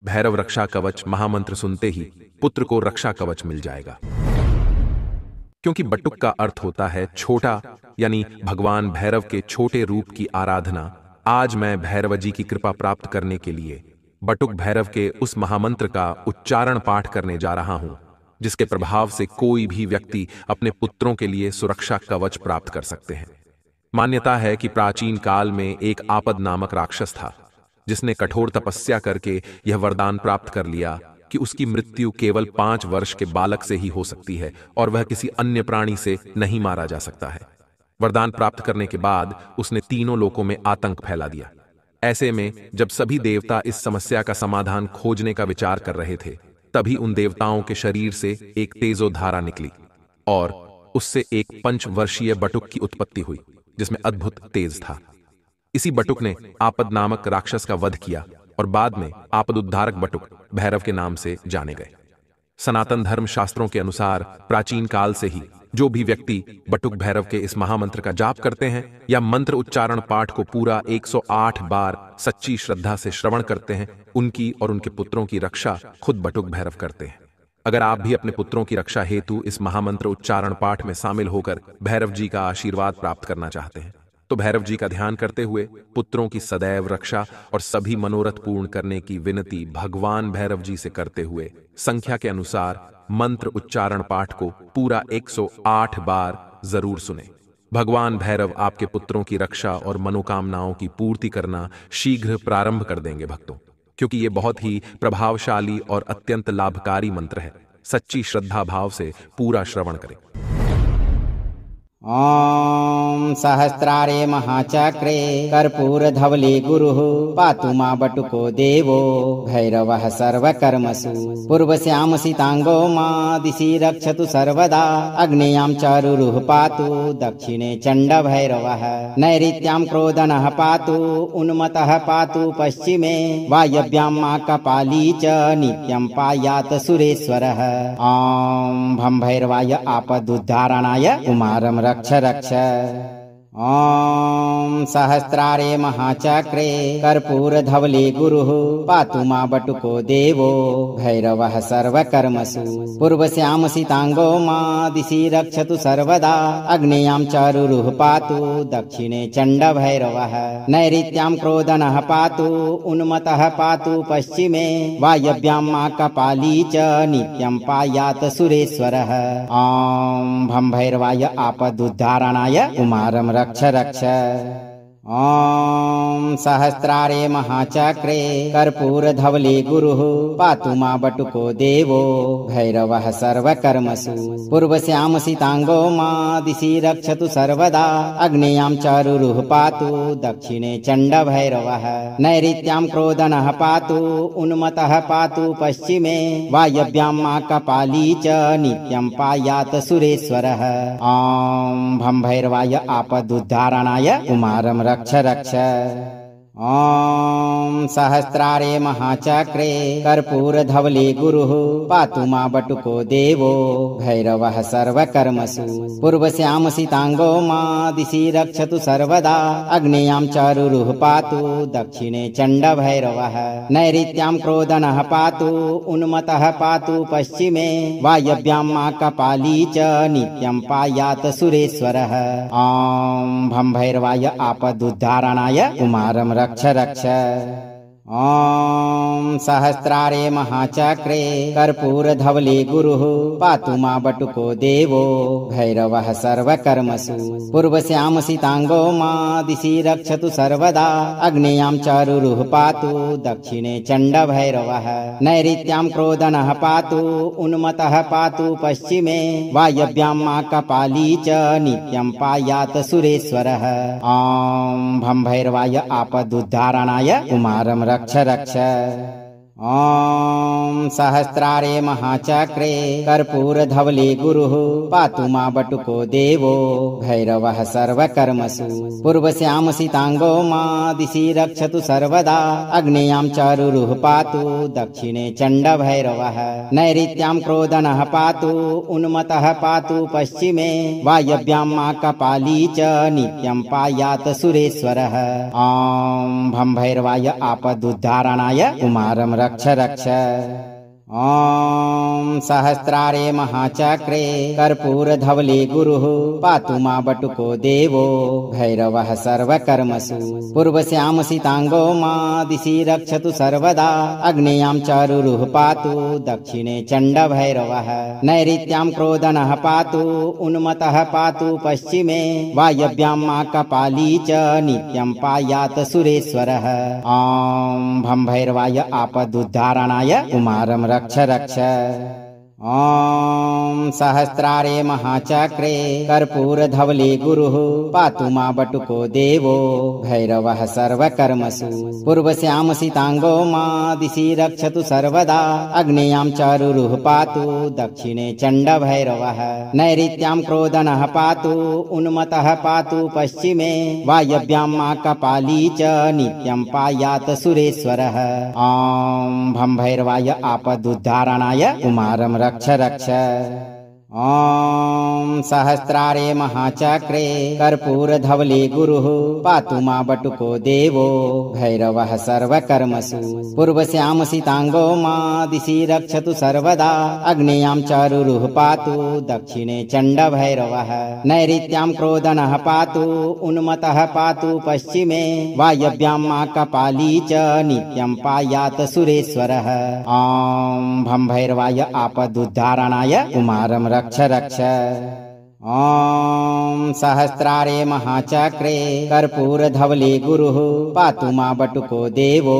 भैरव रक्षा कवच महामंत्र सुनते ही पुत्र को रक्षा कवच मिल जाएगा। क्योंकि बटुक का अर्थ होता है छोटा, यानी भगवान भैरव के छोटे रूप की आराधना। आज मैं भैरव जी की कृपा प्राप्त करने के लिए बटुक भैरव के उस महामंत्र का उच्चारण पाठ करने जा रहा हूं, जिसके प्रभाव से कोई भी व्यक्ति अपने पुत्रों के लिए सुरक्षा कवच प्राप्त कर सकते हैं। मान्यता है कि प्राचीन काल में एक आपद नामक राक्षस था, जिसने कठोर तपस्या करके यह वरदान प्राप्त कर लिया कि उसकी मृत्यु केवल 5 वर्ष के बालक से ही हो सकती है और वह किसी अन्य प्राणी से नहीं मारा जा सकता है। वरदान प्राप्त करने के बाद उसने तीनों लोकों में आतंक फैला दिया। ऐसे में जब सभी देवता इस समस्या का समाधान खोजने का विचार कर रहे थे, तभी उन देवताओं के शरीर से एक तेजोधारा निकली और उससे एक 5 वर्षीय बटुक की उत्पत्ति हुई, जिसमें अद्भुत तेज था। इसी बटुक ने आपद नामक राक्षस का वध किया और बाद में आपद उद्धारक बटुक भैरव के नाम से जाने गए। सनातन धर्म शास्त्रों के अनुसार प्राचीन काल से ही जो भी व्यक्ति बटुक भैरव के इस महामंत्र का जाप करते हैं या मंत्र उच्चारण पाठ को पूरा 108 बार सच्ची श्रद्धा से श्रवण करते हैं, उनकी और उनके पुत्रों की रक्षा खुद बटुक भैरव करते हैं। अगर आप भी अपने पुत्रों की रक्षा हेतु इस महामंत्र उच्चारण पाठ में शामिल होकर भैरव जी का आशीर्वाद प्राप्त करना चाहते हैं, तो भैरव जी का ध्यान करते हुए पुत्रों की सदैव रक्षा और सभी मनोरथ पूर्ण करने की विनती भगवान भैरव जी से करते हुए संख्या के अनुसार मंत्र उच्चारण पाठ को पूरा 108 बार जरूर सुने। भगवान भैरव आपके पुत्रों की रक्षा और मनोकामनाओं की पूर्ति करना शीघ्र प्रारंभ कर देंगे भक्तों, क्योंकि ये बहुत ही प्रभावशाली और अत्यंत लाभकारी मंत्र है। सच्ची श्रद्धा भाव से पूरा श्रवण करें। ॐ सहस्रारे महाचक्रे कर्पूरधवले गुरुः पातु मा बटुको देवो भैरवः सर्वकर्मसु पूर्वश्यामसिताङ्गो मा दिशि रक्षतु सर्वदा अग्नेयां चारुरुः पातु दक्षिणे चण्डभैरवः नैऋत्यां क्रोधनः पातु उन्मत्तः पातु पश्चिमे वायव्यां मा कपाली च नित्यं पायात् सुरेश्वरः ॐ भं भैरवाय आपदुद्धारणाय कुमारं रक्ष रक्ष। ॐ सहस्रारे महाचक्रे कर्पूरधवले गुरुः पातु मा बटुको देवो भैरवः सर्वकर्मसु पूर्वश्यामसिताङ्गो मा दिशि रक्षतु सर्वदा अग्नेयां चारुरुः पातु दक्षिणे चण्डभैरवः नैऋत्यां क्रोधनः पातु उन्मत्तः पातु पश्चिमे वायव्यां मा कपाली च नित्यं पायात् सुरेश्वरः ॐ भं भैरवाय आपदुद्धारणाय कुमारं रक्ष रक्ष। ॐ सहस्रारे महाचक्रे कर्पूरधवले गुरुः पातु मा बटुको देवो भैरवः सर्वकर्मसु पूर्वश्यामसिताङ्गो मा दिशि रक्षतु सर्वदा अग्नेयां चारुरुः पातु दक्षिणे चण्डभैरवः नैऋत्यां क्रोधनः पातु उन्मत्तः पातु पश्चिमे वायव्यां मा कपाली च नित्यं पायात् सुरेश्वरः ॐ भं भैरवाय आपदुद्धारणाय कुमारं रक्ष रक्ष। ॐ सहस्रारे महाचक्रे कर्पूरधवले गुरुः पातु मा बटुको देवो भैरवः सर्वकर्मसु पूर्वश्यामसिताङ्गो मा दिशि रक्षतु सर्वदा अग्नेयां चारुरुः पातु दक्षिणे चण्डभैरवः नैऋत्यां क्रोधनः पातु उन्मत्तः पातु पश्चिमे वायव्यां मा कपाली च नित्यं पायात् सुरेश्वरः ॐ भं भैरवाय आपदुद्धारणाय कुमारं रक्ष रक्ष। ॐ सहस्रारे महाचक्रे कर्पूरधवले गुरुः पातु मा बटुको देवो भैरवः सर्वकर्मसु पूर्वश्यामसिताङ्गो मा दिशि रक्षतु सर्वदा अग्नेयां चारुरुः पातु दक्षिणे चण्डभैरवः नैऋत्यां क्रोधनः पातु उन्मत्तः पातु पश्चिमे वायव्यां मा कपाली च नित्यं पायात् सुरेश्वरः ॐ भं भैरवाय आपदुद्धारणाय कुमारं रक्ष रक्ष। ॐ ॐ सहस्रारे महाचक्रे कर्पूरधवले गुरुः पातु मा बटुको देवो भैरवः सर्वकर्मसु पूर्वस्यामसिताङ्गो मा दिशि रक्षतु सर्वदा अग्नेयां चारुरुः पातु दक्षिणे चण्डभैरवः नैऋत्यां क्रोधनः पातु उन्मत्तः पातु पश्चिमे वायव्यां मा कपाली च नित्यं पायात् सुरेश्वरः ॐ भं भैरवाय आपदुद्धारणाय कुमारं रक्ष रक्ष ॐ सहस्रारे महाचक्रे कर्पूरधवले गुरुः पातु मा बटुको देवो भैरवः सर्वकर्मसु पूर्वस्यामसिताङ्गो मा दिशि रक्षतु सर्वदा अग्नेयां चारुरुः पातु दक्षिणे चण्डभैरवः नैऋत्यां क्रोधनः पातु उन्मत्तः पातु पश्चिमे वायव्यां मा कपाली च नित्यं पायात् सुरेश्वरः ॐ भं भैरवाय आपदुद्धारणाय कुमारं रक्ष रक्ष ॐ सहस्रारे महाचक्रे कर्पूरधवले गुरुः पातु मा बटुको देवो भैरवः सर्वकर्मसु पूर्वस्यामसिताङ्गो मा दिशि रक्षतु सर्वदा अग्नेयां चारुरुः पातु दक्षिणे चण्डभैरवः नैऋत्यां क्रोधनः पातु उन्मत्तः पातु पश्चिमे वायव्यां मा कपाली च नित्यं पायात् सुरेश्वरः ॐ भं भैरवाय आपदुद्धारणाय कुमारं रक्ष रक्ष ॐ सहस्रारे महाचक्रे कर्पूरधवले गुरुः पातु मा बटुको देवो भैरवः सर्वकर्मसु पूर्वस्यामसिताङ्गो मा दिशि रक्षतु सर्वदा अग्नेयां चारुरुः पातु दक्षिणे चण्डभैरवः नैऋत्यां क्रोधनः पातु उन्मत्तः पातु पश्चिमे वायव्यां मा कपाली च नित्यं पायात् सुरेश्वरः ॐ भं भैरवाय आपदुद्धारणाय कुमारं रक्ष रक्ष ॐ सहस्रारे महाचक्रे कर्पूरधवले गुरुः पातु मा बटुको देवो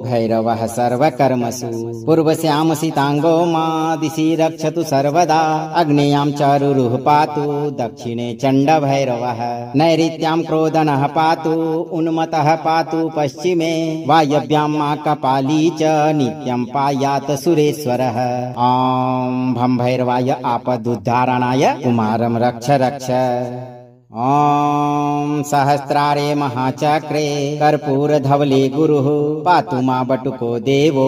भैरवः सर्वकर्मसु पूर्वस्यामसिताङ्गो मा दिशि रक्षतु सर्वदा अग्नेयां चारुरुः पातु दक्षिणे चण्डभैरवः नैऋत्यां क्रोधनः पातु उन्मत्तः पातु पश्चिमे वायव्यां मा कपाली च नित्यं पायात् सुरेश्वरः ॐ भं भैरवाय आपदुद्धारणाय कुमारं रक्ष रक्ष ॐ सहस्रारे महाचक्रे कर्पूरधवले गुरुः पातु मा बटुको देवो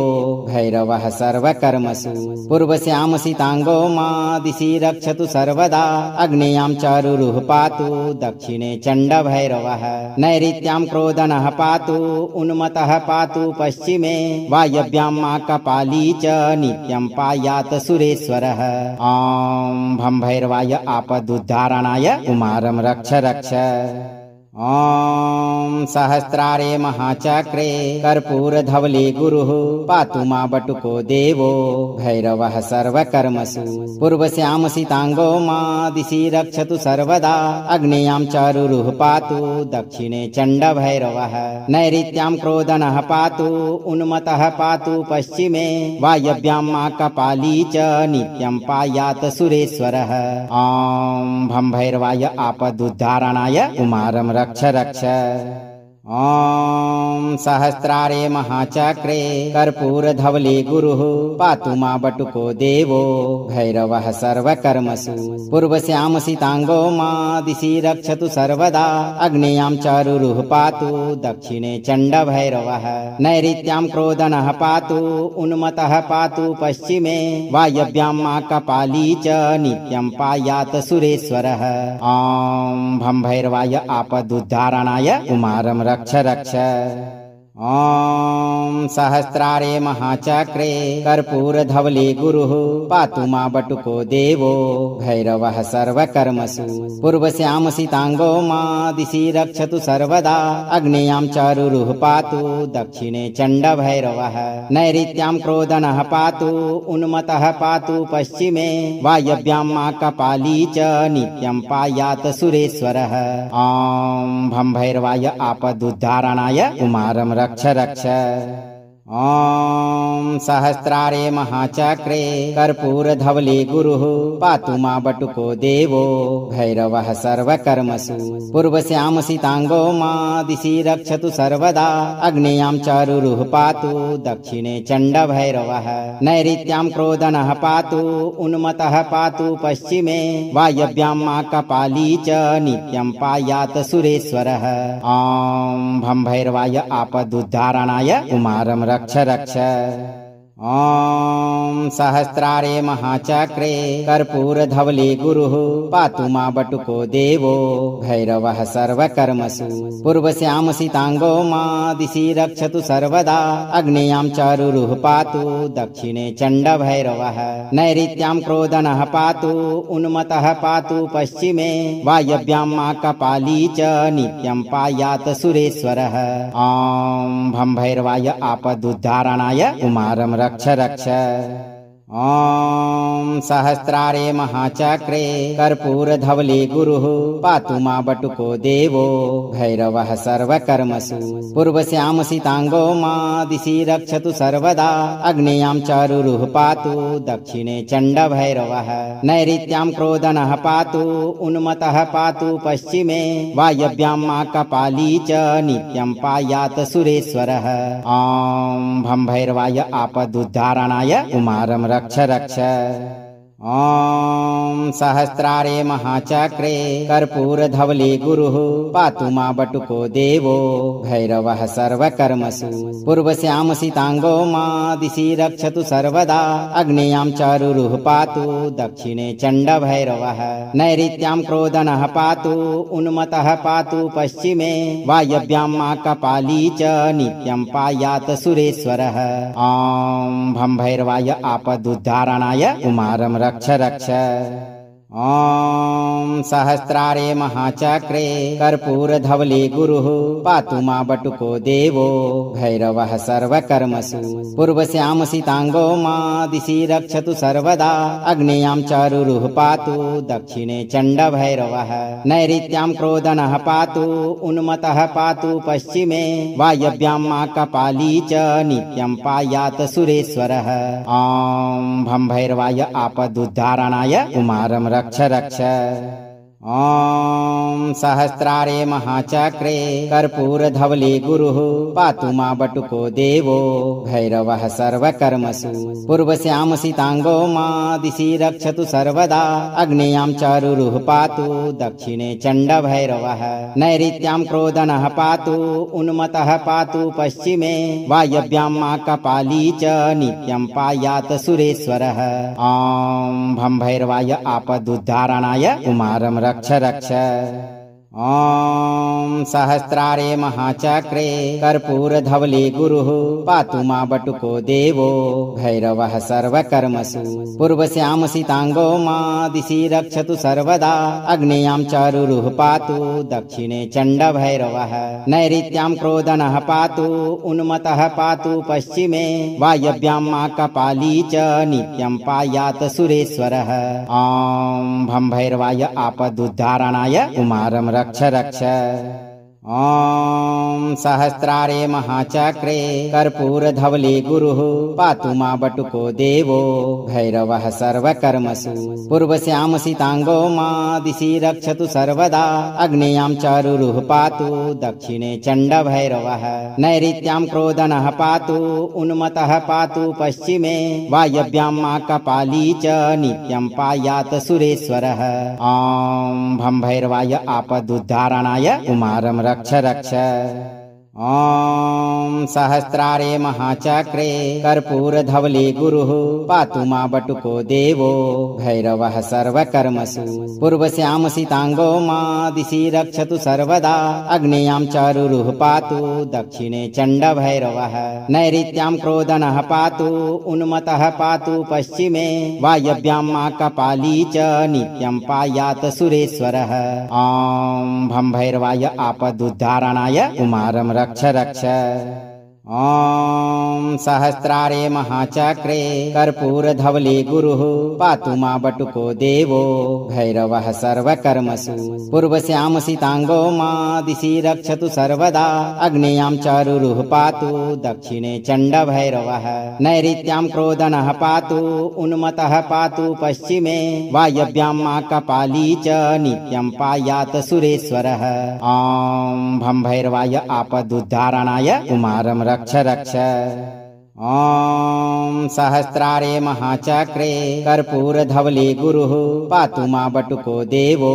भैरवः सर्वकर्मसु पूर्वस्यामसिताङ्गो मा दिशि रक्षतु सर्वदा अग्नेयां चारुरुः पातु दक्षिणे चण्डभैरवः नैऋत्यां क्रोधनः पातु उन्मत्तः पातु पश्चिमे वायव्यां मा कपाली च नित्यं पायात् सुरेश्वरः ॐ भं भैरवाय आपदुद्धारणाय कुमारं रक्ष रक्ष ॐ सहस्रारे महाचक्रे कर्पूरधवले गुरुः पातु मा बटुको देवो भैरवः सर्वकर्मसु पूर्वस्यामसिताङ्गो मा दिशि रक्षतु सर्वदा अग्नेयां चारुरुः पातु दक्षिणे चण्डभैरवः नैऋत्यां क्रोधनः पातु उन्मत्तः पातु पश्चिमे वायव्यां मा कपाली च नित्यं पायात् सुरेश्वरः ॐ भं भैरवाय आपदुद्धारणाय कुमारं रक्ष रक्ष ॐ सहस्रारे महाचक्रे कर्पूरधवले गुरुः पातु मा बटुको देवो भैरवः सर्वकर्मसु पूर्वस्यामसिताङ्गो मा दिशि रक्षतु सर्वदा अग्नेयां चारुरुः पातु दक्षिणे चण्डभैरवः नैऋत्यां क्रोधनः पातु उन्मत्तः पातु पश्चिमे वायव्यां मा कपाली च नित्यं पायात् सुरेश्वरः ॐ भं भैरवाय आपदुद्धारणाय कुमारं रक्ष रक्ष ॐ सहस्रारे महाचक्रे कर्पूरधवले गुरुः पातु मा बटुको देवो भैरवः सर्वकर्मसु पूर्वस्यामसिताङ्गो मा दिशि रक्षतु सर्वदा अग्नेयां चारुरुः पातु दक्षिणे चण्डभैरवः नैऋत्यां क्रोधनः पातु उन्मत्तः पातु पश्चिमे वायव्यां मा कपाली च नित्यं पायात् सुरेश्वरः ॐ भं भैरवाय आपदुद्धारणाय कुमारं रक्ष रक्ष ॐ सहस्रारे महाचक्रे कर्पूरधवले गुरुः पातु मा बटुको देवो भैरवः सर्वकर्मसु पूर्वस्यामसिताङ्गो मा दिशि रक्षतु सर्वदा अग्नेयां चारुरुः पातु दक्षिणे चण्डभैरवः नैऋत्यां क्रोधनः पातु उन्मत्तः पातु पश्चिमे वायव्यां मा कपाली च नित्यं पायात् सुरेश्वरः ॐ भं भैरवाय आपदुद्धारणाय कुमारं रक्ष रक्ष ॐ सहस्रारे महाचक्रे कर्पूरधवले गुरुः पातु मा बटुको देवो भैरवः सर्वकर्मसु पूर्वस्यामसिताङ्गो मा दिशि रक्षतु सर्वदा अग्नेयां चारुरुः पातु दक्षिणे चण्डभैरवः नैऋत्यां क्रोधनः पातु उन्मत्तः पातु पश्चिमे वायव्यां मा कपाली च नित्यं पायात् सुरेश्वरः ॐ भं भैरवाय आपदुद्धारणाय कुमारं रक्ष रक्ष ॐ सहस्रारे महाचक्रे कर्पूरधवले गुरुः पातु मा बटुको देवो भैरवः सर्वकर्मसु पूर्वस्यामसिताङ्गो मा दिशि रक्षतु सर्वदा अग्नेयां चारुरुः पातु दक्षिणे चण्डभैरवः नैऋत्यां क्रोधनः पातु उन्मत्तः पातु पश्चिमे वायव्यां मा कपाली च नित्यं पायात् सुरेश्वरः ॐ भं भैरवाय आपदुद्धारणाय कुमारं रक्ष रक्ष ॐ सहस्रारे महाचक्रे कर्पूरधवले गुरुः पातु मा बटुको देवो भैरवः सर्वकर्मसु पूर्वस्यामसिताङ्गो मा दिशि रक्षतु सर्वदा अग्नेयां चारुरुः पातु दक्षिणे चण्डभैरवः नैऋत्यां क्रोधनः पातु उन्मत्तः पातु पश्चिमे वायव्यां मा कपाली च नित्यं पायात् सुरेश्वरः ॐ भं भैरवाय आपदुद्धारणाय कुमारं रक्ष रक्ष ॐ सहस्रारे महाचक्रे कर्पूरधवले गुरुः पातु मा बटुको देवो भैरवः सर्वकर्मसु पूर्वस्यामसिताङ्गो मा दिशि रक्षतु सर्वदा अग्नेयां चारुरुः पातु दक्षिणे चण्डभैरवः नैऋत्यां क्रोधनः पातु उन्मत्तः पातु पश्चिमे वायव्यां मा कपाली च नित्यं पायात् सुरेश्वरः ॐ भं भैरवाय आपदुद्धारणाय कुमारं रक्ष रक्ष ॐ सहस्रारे महाचक्रे कर्पूरधवले गुरुः पातु मा बटुको देवो भैरवः सर्वकर्मसु पूर्वस्यामसिताङ्गो मा दिशि रक्षतु सर्वदा अग्नेयां चारुरुः पातु दक्षिणे चण्डभैरवः नैऋत्यां क्रोधनः पातु उन्मत्तः पातु पश्चिमे वायव्यां मा कपाली च नित्यं पायात् सुरेश्वरः ॐ भं भैरवाय आपदुद्धारणाय कुमारं रक्ष रक्ष ॐ सहस्रारे महाचक्रे कर्पूरधवले गुरुः पातु मा बटुको देवो भैरवः सर्वकर्मसु पूर्वस्यामसिताङ्गो मा दिशि रक्षतु सर्वदा अग्नेयां चारुरुः पातु दक्षिणे चण्डभैरवः नैऋत्यां क्रोधनः पातु उन्मत्तः पातु पश्चिमे वायव्यां मा कपाली च नित्यं पायात् सुरेश्वरः ॐ भं भैरवाय आपदुद्धारणाय कुमारं रक्ष रक्ष ॐ सहस्रारे महाचक्रे कर्पूरधवले गुरुः पातु मा बटुको देवो भैरवः सर्वकर्मसु पूर्वस्यामसिताङ्गो मा दिशि रक्षतु सर्वदा अग्नेयां चारुरुः पातु दक्षिणे चण्डभैरवः नैऋत्यां क्रोधनः पातु उन्मत्तः पातु पश्चिमे वायव्यां मा कपाली च नित्यं पायात् सुरेश्वरः ॐ भं भैरवाय आपदुद्धारणाय कुमारं रक्ष रक्ष ॐ सहस्रारे महाचक्रे कर्पूरधवले गुरुः पातु मा बटुको देवो भैरवः सर्वकर्मसु पूर्वस्यामसिताङ्गो मा दिशि रक्षतु सर्वदा अग्नेयां चारुरुः पातु दक्षिणे चण्डभैरवः नैऋत्यां क्रोधनः पातु उन्मत्तः पातु पश्चिमे वायव्यां मा कपाली च नित्यं पायात् सुरेश्वरः ॐ भं भैरवाय आपदुद्धारणाय कुमारं रक्ष रक्ष ॐ सहस्रारे महाचक्रे कर्पूरधवले गुरुः पातु मा बटुको देवो भैरवः सर्वकर्मसु पूर्वश्यामसिताङ्गो मा दिशि रक्षतु सर्वदा अग्नेयां चारुरुः पातु दक्षिणे चण्डभैरवः नैऋत्यां क्रोधनः पातु उन्मत्तः पातु पश्चिमे वायव्यां मा कपाली च नित्यं पायात् सुरेश्वरः ॐ भं भैरवाय आपदुद्धारणाय कुमारं रक्ष रक्ष ॐ सहस्रारे महाचक्रे कर्पूरधवले गुरुः पातु मा बटुको देवो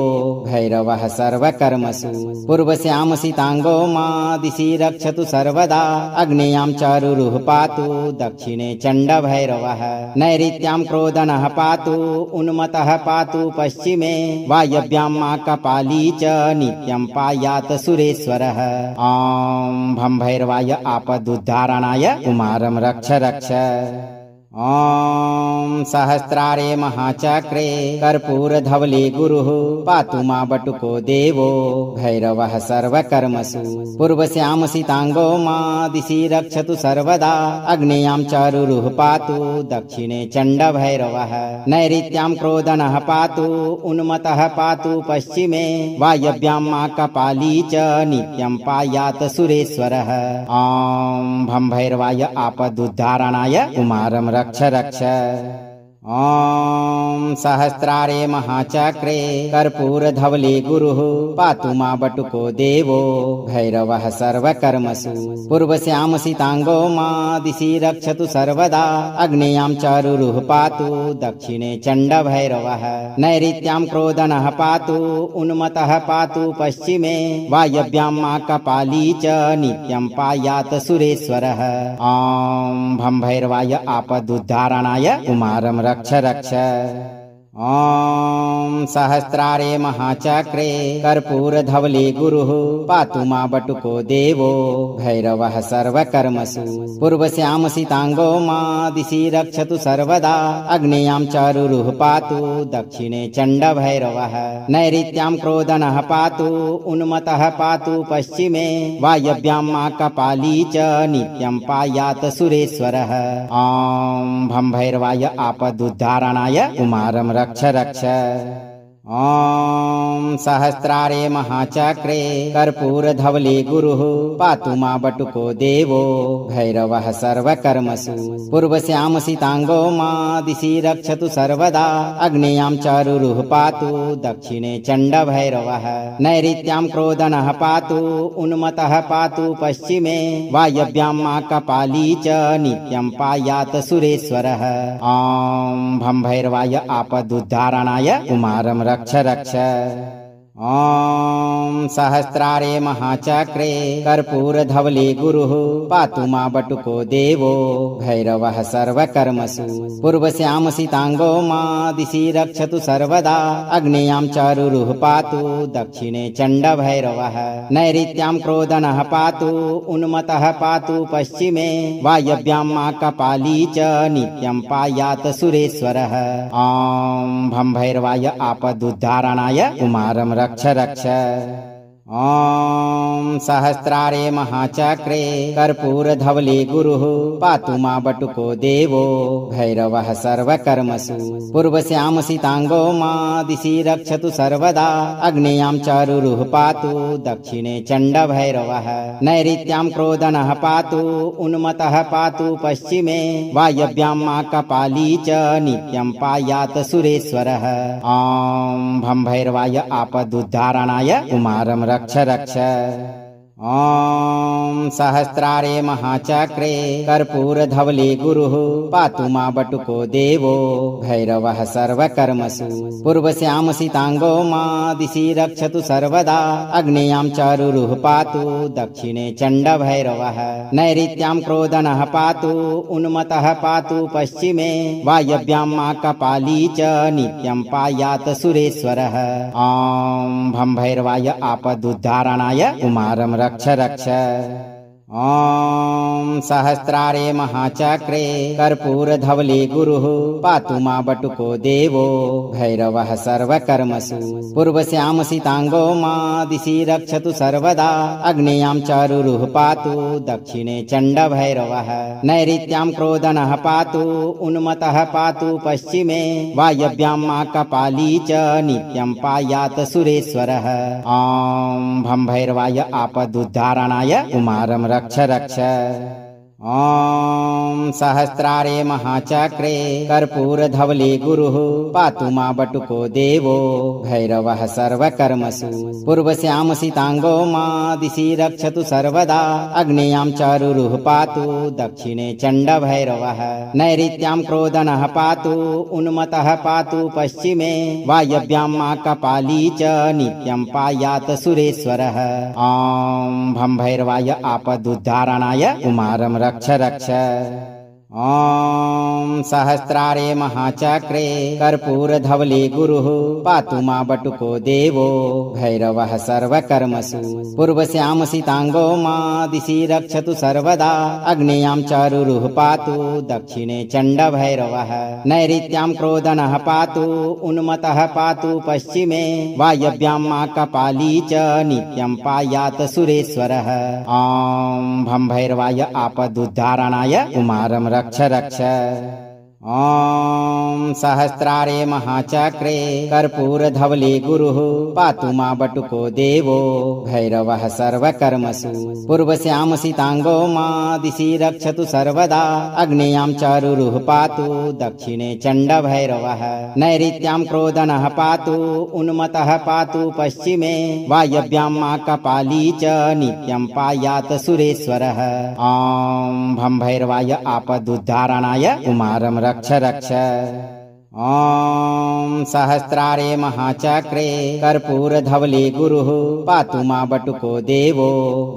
भैरवः सर्वकर्मसु पूर्वश्यामसिताङ्गो मा दिशि रक्षतु सर्वदा अग्नेयां चारुरुः पातु दक्षिणे चण्डभैरवः नैऋत्यां क्रोधनः पातु उन्मत्तः पातु पश्चिमे वायव्यां मा कपाली च नित्यं पायात् सुरेश्वरः ॐ भं भैरवाय आपदुद्धारणाय कुमारं रक्ष रक्ष ॐ सहस्रारे महाचक्रे कर्पूरधवले गुरुः पातु मा बटुको देवो भैरवः सर्वकर्मसु पूर्वश्यामसिताङ्गो मा दिशि रक्षतु सर्वदा अग्नेयां चारुरुः पातु दक्षिणे चण्डभैरवः नैऋत्यां क्रोधनः पातु उन्मत्तः पातु पश्चिमे वायव्यां मा कपाली च नित्यं पायात् सुरेश्वरः ॐ भं भैरवाय आपदुद्धारणाय कुमारं रक्ष रक्ष ॐ सहस्रारे महाचक्रे कर्पूरधवले गुरुः पातु मा बटुको देवो भैरवः सर्वकर्मसु पूर्वश्यामसिताङ्गो मा दिशि रक्षतु सर्वदा अग्नेयां चारुरुः पातु दक्षिणे चण्डभैरवः नैऋत्यां क्रोधनः पातु उन्मत्तः पातु पश्चिमे वायव्यां मा कपाली च नित्यं पायात् सुरेश्वरः ॐ भं भैरवाय आपदुद्धारणाय कुमारं रक्ष रक्ष ॐ सहस्रारे महाचक्रे कर्पूरधवले गुरुः पातु मा बटुको देवो भैरवः सर्वकर्मसु पूर्वश्यामसिताङ्गो मा दिशि रक्षतु सर्वदा अग्नेयां चारुरुः पातु दक्षिणे चण्डभैरवः नैऋत्यां क्रोधनः पातु उन्मत्तः पातु पश्चिमे वायव्यां मा कपाली च नित्यं पायात् सुरेश्वरः ॐ भं भैरवाय आपदुद्धारणाय कुमारं रक्ष रक्ष ॐ सहस्रारे महाचक्रे कर्पूरधवले गुरुः पातु मा बटुको देवो भैरवः सर्वकर्मसु पूर्वश्यामसिताङ्गो मा दिशि रक्षतु सर्वदा अग्नेयां चारुरुः पातु दक्षिणे चण्डभैरवः नैऋत्यां क्रोधनः पातु उन्मत्तः पातु पश्चिमे वायव्यां मा कपाली च नित्यं पायात् सुरेश्वरः ॐ भं भैरवाय आपदुद्धारणाय कुमारं रक्ष रक्ष ॐ सहस्रारे महाचक्रे कर्पूरधवले गुरुः पातु मा बटुको देवो भैरवः सर्वकर्मसु पूर्वश्यामसिताङ्गो मा दिशि रक्षतु सर्वदा अग्नेयां चारुरुः पातु दक्षिणे चण्डभैरवः नैऋत्यां क्रोधनः पातु उन्मत्तः पातु पश्चिमे वायव्यां मा कपाली च नित्यं पायात् सुरेश्वरः ॐ भं भैरवाय आपदुद्धारणाय कुमारं रक्ष रक्ष ॐ सहस्रारे महाचक्रे कर्पूरधवले गुरुः पातु मा बटुको देवो भैरवः सर्वकर्मसु पूर्वश्यामसिताङ्गो मा दिशि रक्षतु सर्वदा अग्नेयां चारुरुः पातु दक्षिणे चण्डभैरवः नैऋत्यां क्रोधनः पातु उन्मत्तः पातु पश्चिमे वायव्यां मा कपाली च नित्यं पायात् सुरेश्वरः ॐ भं भैरवाय आपदुद्धारणाय कुमारं रक्ष रक्ष ॐ सहस्रारे महाचक्रे कर्पूरधवले गुरुः पातु मा बटुको देवो भैरवः सर्वकर्मसु पूर्वश्यामसिताङ्गो मा दिशि रक्षतु सर्वदा अग्नेयां चारुरुः पातु दक्षिणे चण्डभैरवः नैऋत्यां क्रोधनः पातु उन्मत्तः पातु पश्चिमे वायव्यां मा कपाली च नित्यं पायात् सुरेश्वरः ॐ भं भैरवाय आपदुद्धारणाय कुमारं रक्ष रक्ष ॐ सहस्रारे महाचक्रे कर्पूरधवले गुरुः पातु मा बटुको देवो भैरवः सर्वकर्मसु पूर्वश्यामसिताङ्गो मा दिशि रक्षतु सर्वदा अग्नेयां चारुरुः पातु दक्षिणे चण्डभैरवः नैऋत्यां क्रोधनः पातु उन्मत्तः पातु पश्चिमे वायव्यां मा कपाली च नित्यं पायात् सुरेश्वरः ॐ भं भैरवाय आपदुद्धारणाय कुमारं रक्ष रक्ष ॐ सहस्रारे महाचक्रे कर्पूरधवले गुरुः पातु मा बटुको देवो भैरवः सर्वकर्मसु पूर्वश्यामसिताङ्गो मा दिशि रक्षतु सर्वदा अग्नेयां चारुरुः पातु दक्षिणे चण्डभैरवः नैऋत्यां क्रोधनः पातु उन्मत्तः पातु पश्चिमे वायव्यां मा कपाली च नित्यं पायात् सुरेश्वरः ॐ भं भैरवाय आपदुद्धारणाय कुमारं रक्ष रक्ष ॐ सहस्रारे महाचक्रे कर्पूरधवले गुरुः पातु मा बटुको देवो भैरवः सर्वकर्मसु पूर्वश्यामसिताङ्गो मा दिशि रक्षतु सर्वदा अग्नेयां चारुरुः पातु दक्षिणे चण्डभैरवः नैऋत्यां क्रोधनः पातु उन्मत्तः पातु पश्चिमे वायव्यां मा कपाली च नित्यं पायात् सुरेश्वरः ॐ भं भैरवाय आपदुद्धारणाय कुमारं रक्ष रक्ष ॐ सहस्रारे महाचक्रे कर्पूरधवले गुरुः पातु मा बटुको देवो भैरवः सर्वकर्मसु पूर्वश्यामसिताङ्गो मा दिशि रक्षतु सर्वदा अग्नेयां चारुरुः पातु दक्षिणे चण्डभैरवः नैऋत्यां क्रोधनः पातु उन्मत्तः पातु पश्चिमे वायव्यां मा कपाली च नित्यं पायात् सुरेश्वरः ॐ भं भैरवाय आपदुद्धारणाय कुमारं रक्ष रक्ष ॐ सहस्रारे महाचक्रे कर्पूरधवले गुरुः पातु मा बटुको देवो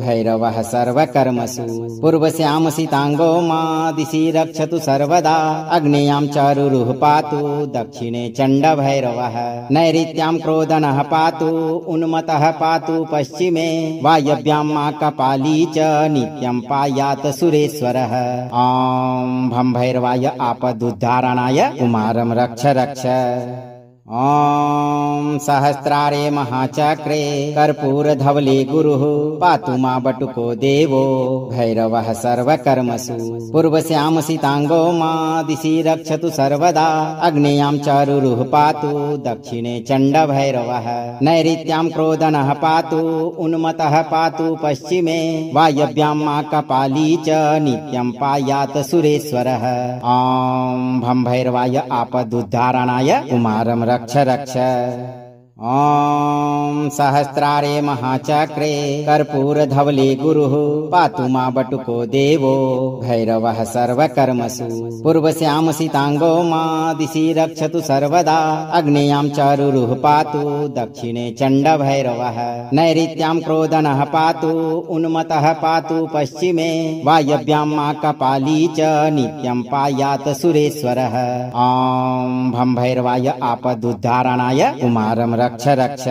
भैरवः सर्वकर्मसु पूर्वश्यामसिताङ्गो मा दिशि रक्षतु सर्वदा अग्नेयां चारुरुः पातु दक्षिणे चण्डभैरवः नैऋत्यां क्रोधनः पातु उन्मत्तः पातु पश्चिमे वायव्यां मा कपाली च नित्यं पायात् सुरेश्वरः ॐ भं भैरवाय आपदुद्धारणाय कुमारं रक्ष रक्ष ॐ सहस्रारे महाचक्रे कर्पूरधवले गुरुः पातु मा बटुको देवो भैरवः सर्वकर्मसु पूर्वश्यामसिताङ्गो मा दिशि रक्षतु सर्वदा अग्नेयां चारुरुः पातु दक्षिणे चण्डभैरवः नैऋत्यां क्रोधनः पातु उन्मत्तः पातु पश्चिमे वायव्यां मा कपाली च नित्यं पायात् सुरेश्वरः ॐ भं भैरवाय आपदुद्धारणाय कुमारं रक्ष रक्ष ॐ सहस्रारे महाचक्रे कर्पूरधवले गुरुः पातु मा बटुको देवो भैरवः सर्वकर्मसु पूर्वश्यामसिताङ्गो मा दिशि रक्षतु सर्वदा अग्नेयां चारुरुः पातु दक्षिणे चण्डभैरवः नैऋत्यां क्रोधनः पातु उन्मत्तः पातु पश्चिमे वायव्यां मा कपाली च नित्यं पायात् सुरेश्वरः ॐ भं भैरवाय आपदुद्धारणाय कुमारं रक्ष रक्ष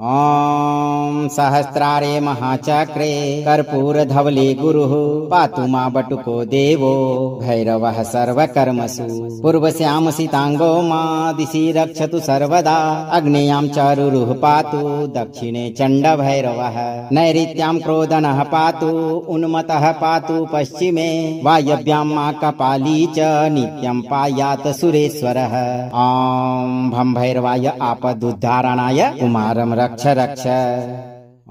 ॐ सहस्रारे महाचक्रे कर्पूरधवले गुरुः पातु मा बटुको देवो भैरवः सर्वकर्मसु पूर्वश्यामसिताङ्गो मा दिशि रक्षतु सर्वदा अग्नेयां चारुरुः पातु दक्षिणे चण्डभैरवः नैऋत्यां क्रोधनः पातु उन्मत्तः पातु पश्चिमे वायव्यां मा कपाली च नित्यं पायात् सुरेश्वरः ॐ भं भैरवाय आपदुद्धारणाय कुमारं रक्ष रक्ष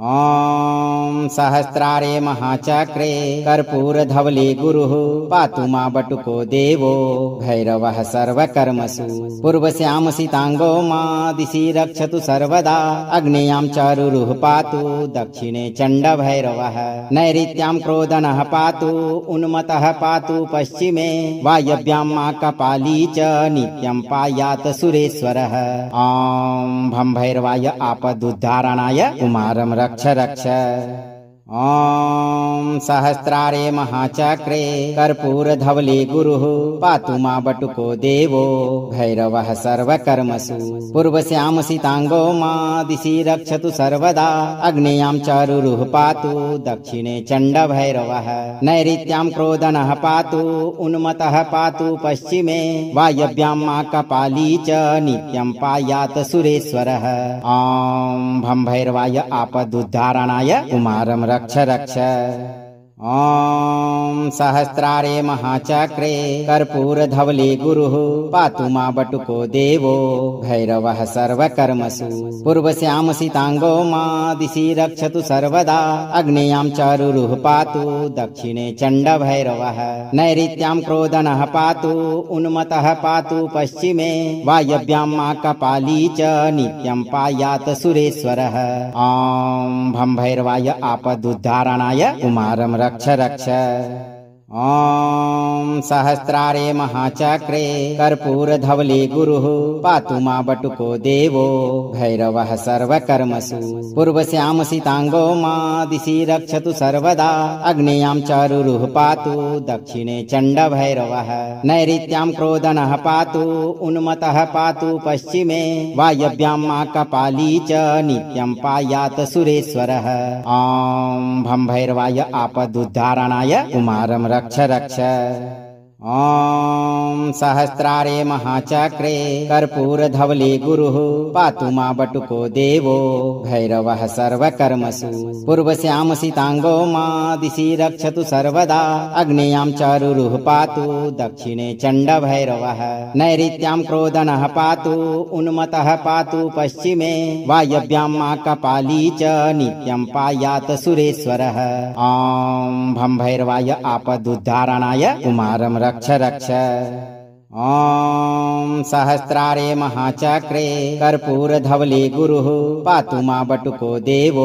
ॐ सहस्रारे महाचक्रे कर्पूरधवले गुरुः पातु मा बटुको देवो भैरवः सर्वकर्मसु पूर्वश्यामसिताङ्गो मा दिशि रक्षतु सर्वदा अग्नेयां चारुरुः पातु दक्षिणे चण्डभैरवः नैऋत्यां क्रोधनः पातु उन्मत्तः पातु पश्चिमे वायव्यां मा कपाली च नित्यं पायात् सुरेश्वरः ॐ भं भैरवाय आपदुद्धारणाय कुमारं रक्ष रक्ष ॐ सहस्रारे महाचक्रे कर्पूरधवले गुरुः पातु मा बटुको देवो भैरवः सर्वकर्मसु पूर्वस्यामसिताङ्गो मा दिशि रक्षतु सर्वदा अग्नेयां चारुरुः पातु दक्षिणे चण्डभैरवः नैऋत्यां क्रोधनः पातु उन्मत्तः पातु पश्चिमे वायव्यां मा कपाली च नित्यं पायात् सुरेश्वरः ॐ भं भैरवाय आपदुद्धारणाय कुमारं रक्ष रक्ष ॐ सहस्रारे महाचक्रे कर्पूरधवले गुरुः पातु मा बटुको देवो भैरवः सर्वकर्मसु पूर्वस्यामसिताङ्गो मा दिशि रक्षतु सर्वदा अग्नेयां चारुरुः पातु दक्षिणे चण्डभैरवः नैऋत्यां क्रोधनः पातु उन्मत्तः पातु पश्चिमे वायव्यां मा कपाली च नित्यं पायात् सुरेश्वरः ॐ भं भैरवाय आपदुद्धारणाय कुमारं रक्ष रक्ष ॐ सहस्रारे महाचक्रे कर्पूरधवले गुरुः पातु मा बटुको देवो भैरवः सर्वकर्मसु पूर्वस्यामसिताङ्गो मा दिशि रक्षतु सर्वदा अग्नेयां चारुरुः पातु दक्षिणे चण्डभैरवः नैऋत्यां क्रोधनः पातु उन्मत्तः पातु पश्चिमे वायव्यां मा कपाली च नित्यं पायात् सुरेश्वरः ॐ भं भैरवाय आपदुद्धारणाय कुमारं रक्ष रक्ष ॐ सहस्रारे महाचक्रे कर्पूरधवले गुरुः पातु मा बटुको देवो भैरवः सर्वकर्मसु पूर्वस्यामसिताङ्गो मा दिशि रक्षतु सर्वदा अग्नेयां चारुरुः पातु दक्षिणे चण्डभैरवः नैऋत्यां क्रोधनः पातु उन्मत्तः पातु पश्चिमे वायव्यां मा कपाली च नित्यं पायात् सुरेश्वरः ॐ भं भैरवाय आपदुद्धारणाय कुमारं रक्ष रक्ष ॐ सहस्रारे महाचक्रे कर्पूरधवले गुरुः पातु मा बटुको देवो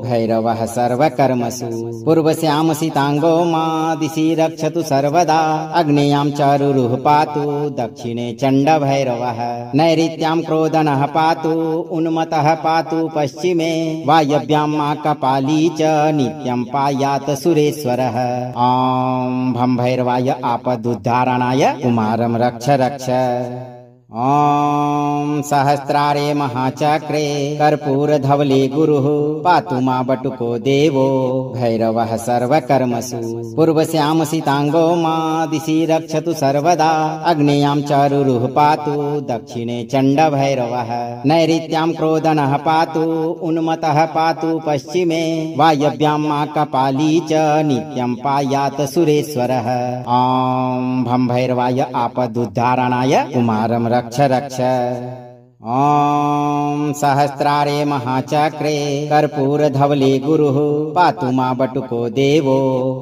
भैरवः सर्वकर्मसु पूर्वस्यामसिताङ्गो मा दिशि रक्षतु सर्वदा अग्नेयां चारुरुः पातु दक्षिणे चण्डभैरवः नैऋत्यां क्रोधनः पातु उन्मत्तः पातु पश्चिमे वायव्यां मा कपाली च नित्यं पायात् सुरेश्वरः ॐ भं भैरवाय आपदुद्धारणाय कुमारं रक्ष रक्ष ॐ सहस्रारे महाचक्रे कर्पूरधवले गुरुः पातु मा बटुको देवो भैरवः सर्वकर्मसु पूर्वस्यामसिताङ्गो मा दिशि रक्षतु सर्वदा अग्नेयां चारुरुः पातु दक्षिणे चण्डभैरवः नैऋत्यां क्रोधनः पातु उन्मत्तः पातु पश्चिमे वायव्यां मा कपाली च नित्यं पायात् सुरेश्वरः ॐ भं भैरवाय आपदुद्धारणाय कुमारं रक्ष रक्ष ॐ सहस्रारे महाचक्रे कर्पूरधवले गुरुः पातु मा बटुको देवो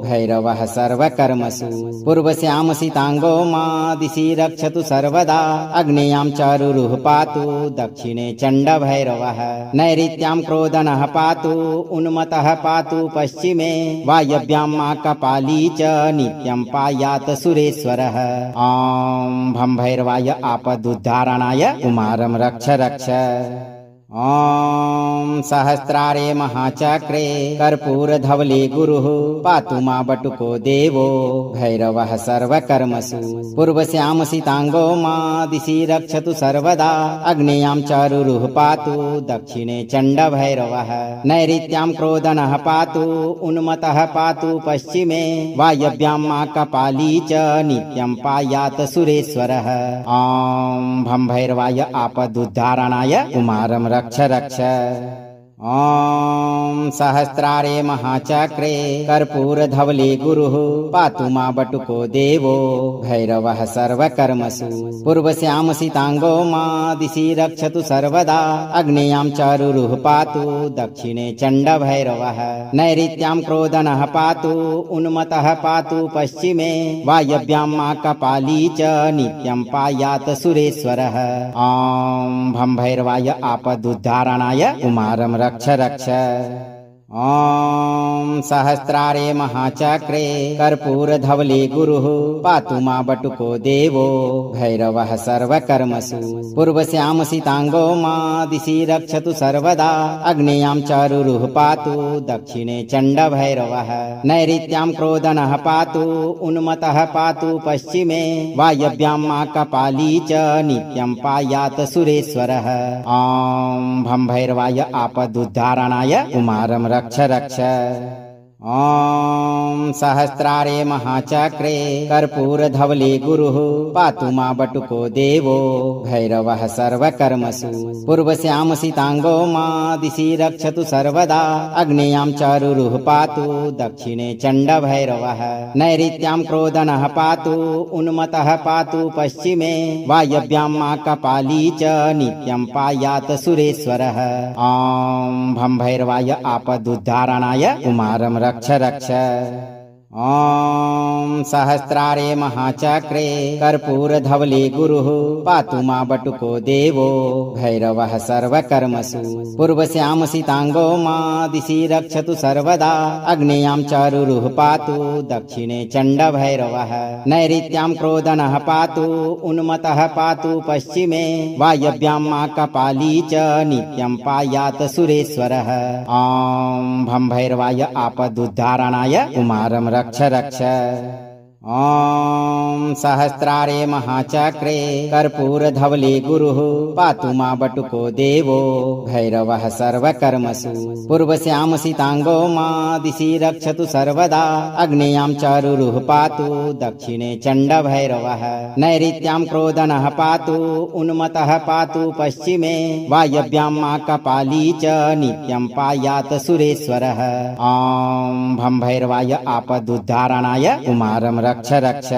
भैरवः सर्वकर्मसु पूर्वस्यामसिताङ्गो मा दिशि रक्षतु सर्वदा अग्नेयां चारुरुः पातु दक्षिणे चण्डभैरवः नैऋत्यां क्रोधनः पातु उन्मत्तः पातु पश्चिमे वायव्यां मा कपाली च नित्यं पायात् सुरेश्वरः ॐ भं भैरवाय आपदुद्धारणाय कुमारं रक्ष रक्ष ॐ सहस्रारे महाचक्रे कर्पूरधवले गुरुः पातु मा बटुको देवो भैरवः सर्वकर्मसु पूर्वस्यामसिताङ्गो मा दिशि रक्षतु सर्वदा अग्नेयां चारुरुः पातु दक्षिणे चण्डभैरवः नैऋत्यां क्रोधनः पातु उन्मत्तः पातु पश्चिमे वायव्यां मा कपाली च नित्यं पायात् सुरेश्वरः ॐ भं भैरवाय आपदुद्धारणाय कुमारं रक्ष रक्ष ॐ सहस्रारे महाचक्रे कर्पूरधवले गुरुः पातु मा बटुको देवो भैरवः सर्वकर्मसु पूर्वस्यामसिताङ्गो मा दिशि रक्षतु सर्वदा अग्नेयां चारुरुः पातु दक्षिणे चण्डभैरवः नैऋत्यां क्रोधनः पातु उन्मत्तः पातु पश्चिमे वायव्यां मा कपाली च नित्यं पायात् सुरेश्वरः ॐ भं भैरवाय आपदुद्धारणाय कुमारं रक्ष रक्ष ॐ सहस्रारे महाचक्रे कर्पूरधवले गुरुः पातु मा बटुको देवो भैरवः सर्वकर्मसु पूर्वस्यामसिताङ्गो मा दिशि रक्षतु सर्वदा अग्नेयां चारुरुः पातु दक्षिणे चण्डभैरवः नैऋत्यां क्रोधनः पातु उन्मत्तः पातु पश्चिमे वायव्यां मा कपाली च नित्यं पायात् सुरेश्वरः ॐ भं भैरवाय आपदुद्धारणाय कुमारं रक्ष रक्ष ॐ सहस्रारे महाचक्रे कर्पूरधवले गुरुः पातु मा बटुको देवो भैरवः सर्वकर्मसु पूर्वस्यामसिताङ्गो मा दिशि रक्षतु सर्वदा अग्नेयां चारुरुः पातु दक्षिणे चण्डभैरवः नैऋत्यां क्रोधनः पातु उन्मत्तः पातु पश्चिमे वायव्यां मा कपाली च नित्यं पायात् सुरेश्वरः ॐ भं भैरवाय आपदुद्धारणाय कुमारं रक्ष रक्ष ॐ सहस्रारे महाचक्रे कर्पूरधवले गुरुः पातु मा बटुको देवो भैरवः सर्वकर्मसु पूर्वस्यामसिताङ्गो मा दिशि रक्षतु सर्वदा अग्नेयां चारुरुः पातु दक्षिणे चण्डभैरवः नैऋत्यां क्रोधनः पातु उन्मत्तः पातु पश्चिमे वायव्यां मा कपाली च नित्यं पायात् सुरेश्वरः ॐ भं भैरवाय आपदुद्धारणाय कुमारं रक्ष रक्ष ॐ सहस्रारे महाचक्रे कर्पूरधवले गुरुः पातु मा बटुको देवो भैरवः सर्वकर्मसु पूर्वस्यामसिताङ्गो मा दिशि रक्षतु सर्वदा अग्नेयां चारुरुः पातु दक्षिणे चण्डभैरवः नैऋत्यां क्रोधनः पातु उन्मत्तः पातु पश्चिमे वायव्यां मा कपाली च नित्यं पायात् सुरेश्वरः ॐ भं भैरवाय आपदुद्धारणाय कुमारं रक्ष रक्ष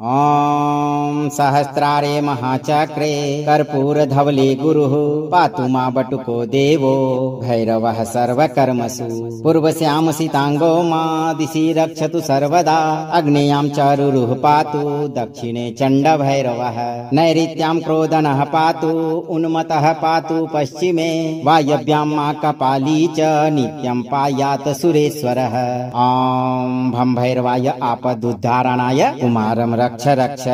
ॐ सहस्रारे महाचक्रे कर्पूरधवले गुरुः पातु मा बटुको देवो भैरवः सर्वकर्मसु पूर्वस्यामसिताङ्गो मा दिशि रक्षतु सर्वदा अग्नेयां चारुरुः पातु दक्षिणे चण्डभैरवः नैऋत्यां क्रोधनः पातु उन्मत्तः पातु पश्चिमे वायव्यां मा कपाली च नित्यं पायात् सुरेश्वरः ॐ भं भैरवाय आपदुद्धारणाय कुमारं रक्ष रक्ष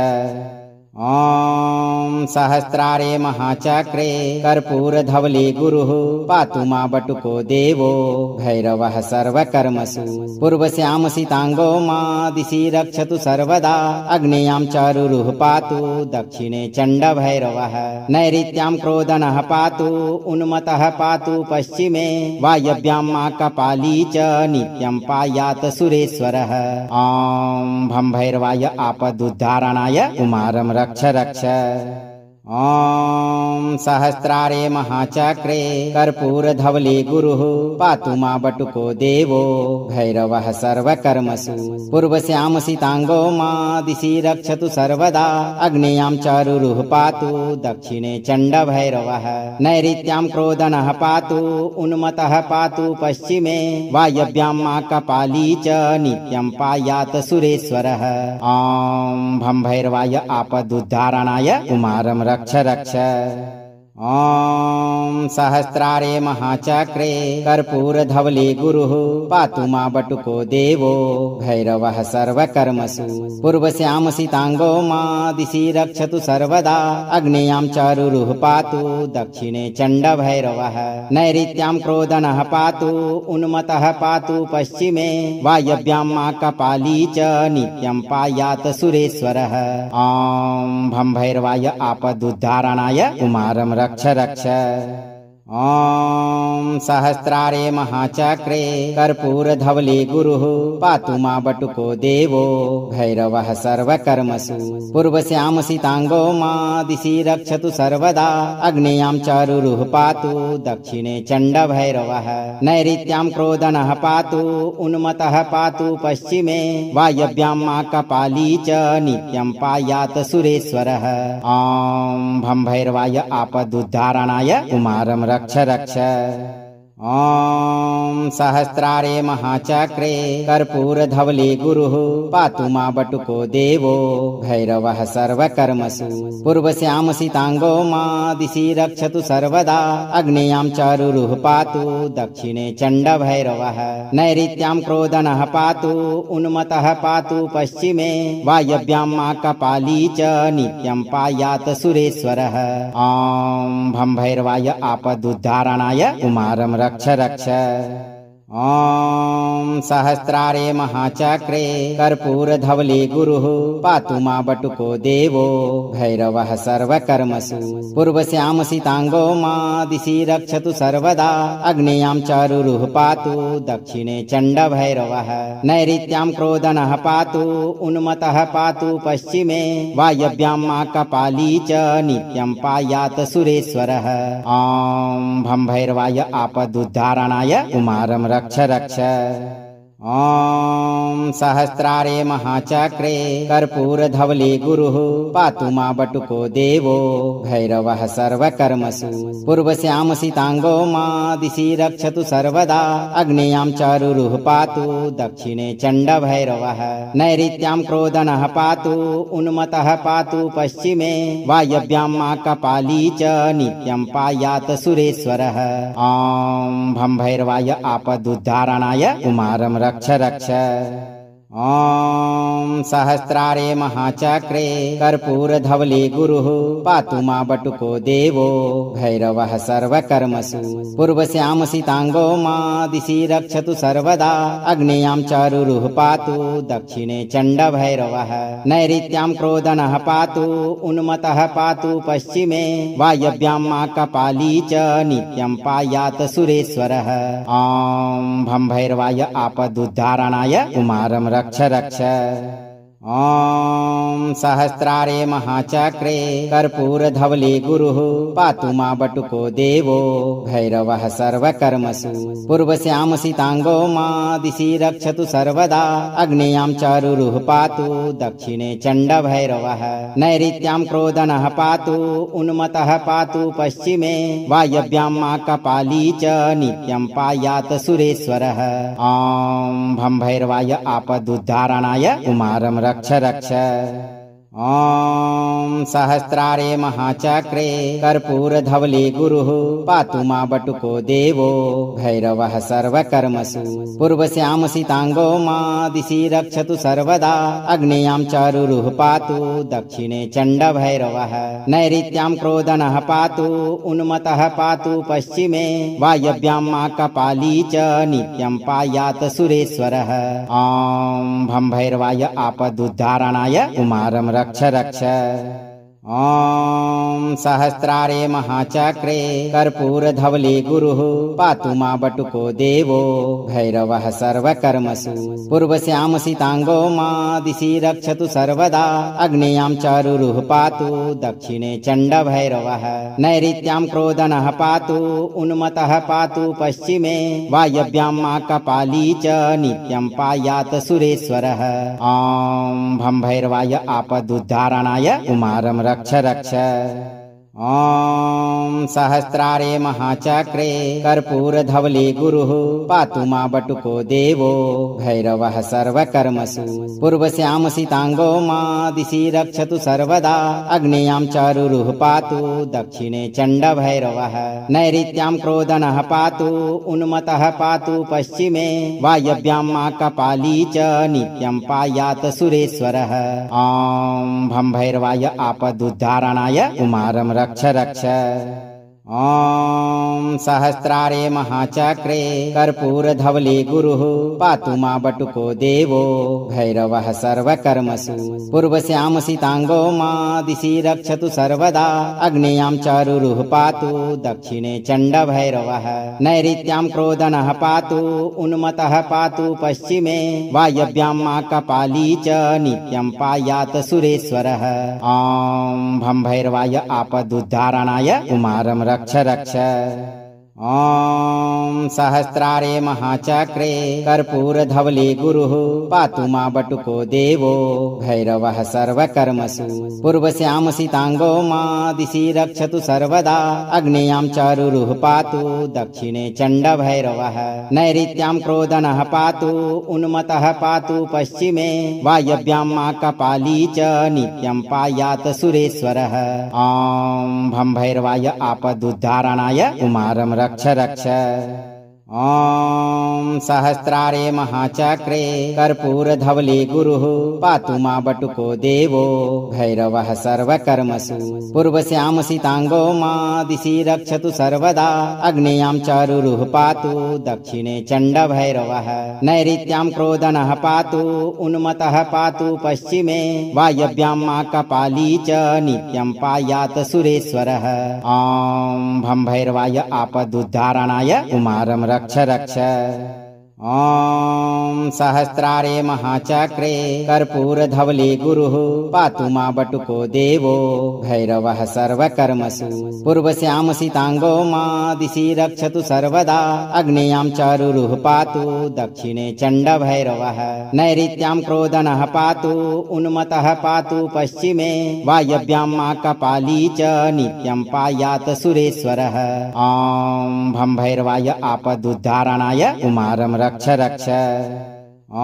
ॐ सहस्रारे महाचक्रे कर्पूरधवले गुरुः पातु मा बटुको देवो भैरवः सर्वकर्मसु पूर्वस्यामसिताङ्गो मा दिशि रक्षतु सर्वदा अग्नेयां चारुरुः पातु दक्षिणे चण्डभैरवः नैऋत्यां क्रोधनः पातु उन्मत्तः पातु पश्चिमे वायव्यां मा कपाली च नित्यं पायात् सुरेश्वरः ॐ भं भैरवाय आपदुद्धारणाय कुमारं रक्ष रक्ष ॐ सहस्रारे महाचक्रे कर्पूरधवले गुरुः पातु मा बटुको देवो भैरवः सर्वकर्मसु पूर्वस्यामसिताङ्गो मा दिशि रक्षतु सर्वदा अग्नेयां चारुरुः पातु दक्षिणे चण्डभैरवः नैऋत्यां क्रोधनः पातु उन्मत्तः पातु पश्चिमे वायव्यां मा कपाली च नित्यं पायात् सुरेश्वरः ॐ भं भैरवाय आपदुद्धारणाय कुमारं रक्ष रक्ष ॐ सहस्रारे महाचक्रे कर्पूरधवले गुरुः पातु मा बटुको देवो भैरवः सर्वकर्मसु पूर्वस्यामसिताङ्गो मा दिशि रक्षतु सर्वदा अग्नेयां चारुरुः पातु दक्षिणे चण्डभैरवः नैऋत्यां क्रोधनः पातु उन्मत्तः पातु पश्चिमे वायव्यां मा कपाली च नित्यं पायात् सुरेश्वरः ॐ भं भैरवाय आपदुद्धारणाय कुमारं रक्ष रक्ष ॐ सहस्रारे महाचक्रे कर्पूरधवले गुरुः पातु मा बटुको देवो भैरवः सर्वकर्मसु पूर्वस्यामसिताङ्गो मा दिशि रक्षतु सर्वदा अग्नेयां चारुरुः पातु दक्षिणे चण्डभैरवः नैऋत्यां क्रोधनः पातु उन्मत्तः पातु पश्चिमे वायव्यां मा कपाली च नित्यं पायात् सुरेश्वरः ॐ भं भैरवाय आपदुद्धारणाय कुमारं रक्ष रक्ष ॐ सहस्रारे महाचक्रे कर्पूरधवले गुरुः पातु मा बटुको देवो भैरवः सर्वकर्मसु पूर्वस्यामसिताङ्गो मा दिशि रक्षतु सर्वदा अग्नेयां चारुरुः पातु दक्षिणे चण्डभैरवः नैऋत्यां क्रोधनः पातु उन्मत्तः पातु पश्चिमे वायव्यां मा कपाली च नित्यं पायात् सुरेश्वरः ॐ भं भैरवाय आपदुद्धारणाय कुमारं रक्ष रक्ष ॐ सहस्रारे महाचक्रे कर्पूरधवले गुरुः पातु मा बटुको देवो भैरवः सर्वकर्मसु पूर्वस्यामसिताङ्गो मा दिशि रक्षतु सर्वदा अग्नेयां चारुरुः पातु दक्षिणे चण्डभैरवः नैऋत्यां क्रोधनः पातु उन्मत्तः पातु पश्चिमे वायव्यां मा कपाली च नित्यं पायात् सुरेश्वरः ॐ भं भैरवाय आपदुद्धारणाय कुमारं रक्ष रक्ष ॐ सहस्रारे महाचक्रे कर्पूरधवले गुरुः पातु मा बटुको देवो भैरवः सर्वकर्मसु पूर्वस्यामसिताङ्गो मा दिशि रक्षतु सर्वदा अग्नेयां चारुरुः पातु दक्षिणे चण्डभैरवः नैऋत्यां क्रोधनः पातु उन्मत्तः पातु पश्चिमे वायव्यां मा कपाली च नित्यं पायात् सुरेश्वरः ॐ भं भैरवाय आपदुद्धारणाय कुमारं रक्ष रक्ष ॐ सहस्रारे महाचक्रे कर्पूरधवले गुरुः पातु मा बटुको देवो भैरवः सर्वकर्मसु पूर्वस्यामसिताङ्गो मा दिशि रक्षतु सर्वदा अग्नेयां चारुरुः पातु दक्षिणे चण्डभैरवः नैऋत्यां क्रोधनः पातु उन्मत्तः पातु पश्चिमे वायव्यां मा कपाली च नित्यं पायात् सुरेश्वरः ॐ भं भैरवाय आपदुद्धारणाय कुमारं रक्ष रक्ष ॐ सहस्रारे महाचक्रे कर्पूरधवले गुरुः पातु मा बटुको देवो भैरवः सर्वकर्मसु पूर्वस्यामसिताङ्गो मा दिशि रक्षतु सर्वदा अग्नेयां चारुरुः पातु दक्षिणे चण्डभैरवः नैऋत्यां क्रोधनः पातु उन्मत्तः पातु पश्चिमे वायव्यां मा कपाली च नित्यं पायात् सुरेश्वरः ॐ भं भैरवाय आपदुद्धारणाय कुमारं रक्ष रक्ष ॐ सहस्रारे महाचक्रे कर्पूरधवले गुरुः पातु मा बटुको देवो भैरवः सर्वकर्मसु पूर्वस्यामसिताङ्गो मा दिशि रक्षतु सर्वदा अग्नेयां चारुरुः पातु दक्षिणे चण्डभैरवः नैऋत्यां क्रोधनः पातु उन्मत्तः पातु पश्चिमे वायव्यां मा कपाली च नित्यं पायात् सुरेश्वरः ॐ भं भैरवाय आपदुद्धारणाय कुमारं रक्ष रक्ष ॐ सहस्रारे महाचक्रे कर्पूरधवले गुरुः पातु मा बटुको देवो भैरवः सर्वकर्मसु पूर्वस्यामसिताङ्गो मा दिशि रक्षतु सर्वदा अग्नेयां चारुरुः पातु दक्षिणे चण्डभैरवः नैऋत्यां क्रोधनः पातु उन्मत्तः पातु पश्चिमे वायव्यां मा कपाली च नित्यं पायात् सुरेश्वरः ॐ भं भैरवाय आपदुद्धारणाय कुमारं रक्ष रक्ष ॐ सहस्रारे महाचक्रे कर्पूरधवले गुरुः पातु मा बटुको देवो भैरवः सर्वकर्मसु पूर्वस्यामसिताङ्गो मा दिशि रक्षतु सर्वदा अग्नेयां चारुरुः पातु दक्षिणे चण्डभैरवः नैऋत्यां क्रोधनः पातु उन्मत्तः पातु पश्चिमे वायव्यां मा कपाली च नित्यं पायात् सुरेश्वरः ॐ भं भैरवाय आपदुद्धारणाय कुमारं रक्ष रक्ष ॐ सहस्रारे महाचक्रे कर्पूरधवले गुरुः पातु मा बटुको देवो भैरवः सर्वकर्मसु पूर्वस्यामसिताङ्गो मा दिशि रक्षतु सर्वदा अग्नेयां चारुरुः पातु दक्षिणे चण्डभैरवः नैऋत्यां क्रोधनः पातु उन्मत्तः पातु पश्चिमे वायव्यां मा कपाली च नित्यं पायात् सुरेश्वरः ॐ भं भैरवाय आपदुद्धारणाय कुमारं रक्ष रक्ष ॐ सहस्रारे महाचक्रे कर्पूरधवले गुरुः पातु मा बटुको देवो भैरवः सर्वकर्मसु पूर्वस्यामसिताङ्गो मा दिशि रक्षतु सर्वदा अग्नेयां चारुरुः पातु दक्षिणे चण्डभैरवः नैऋत्यां क्रोधनः पातु उन्मत्तः पातु पश्चिमे वायव्यां मा कपाली च नित्यं पायात् सुरेश्वरः ॐ भं भैरवाय आपदुद्धारणाय कुमारं रक्ष रक्ष ॐ सहस्रारे महाचक्रे कर्पूरधवले गुरुः पातु मा बटुको देवो भैरवः सर्वकर्मसु पूर्वस्यामसिताङ्गो मा दिशि रक्षतु सर्वदा अग्नेयां चारुरुः पातु दक्षिणे चण्डभैरवः नैऋत्यां क्रोधनः पातु उन्मत्तः पातु पश्चिमे वायव्यां मा कपाली च नित्यं पायात् सुरेश्वरः ॐ भं भैरवाय आपदुद्धारणाय कुमारं रक्ष रक्ष ॐ सहस्रारे महाचक्रे कर्पूरधवले गुरुः पातु मा बटुको देवो भैरवः सर्वकर्मसु पूर्वस्यामसिताङ्गो मा दिशि रक्षतु सर्वदा अग्नेयां चारुरुः पातु दक्षिणे चण्डभैरवः नैऋत्यां क्रोधनः पातु उन्मत्तः पातु पश्चिमे वायव्यां मा कपाली च नित्यं पायात् सुरेश्वरः ॐ भं भैरवाय आपदुद्धारणाय कुमारं रक्ष रक्ष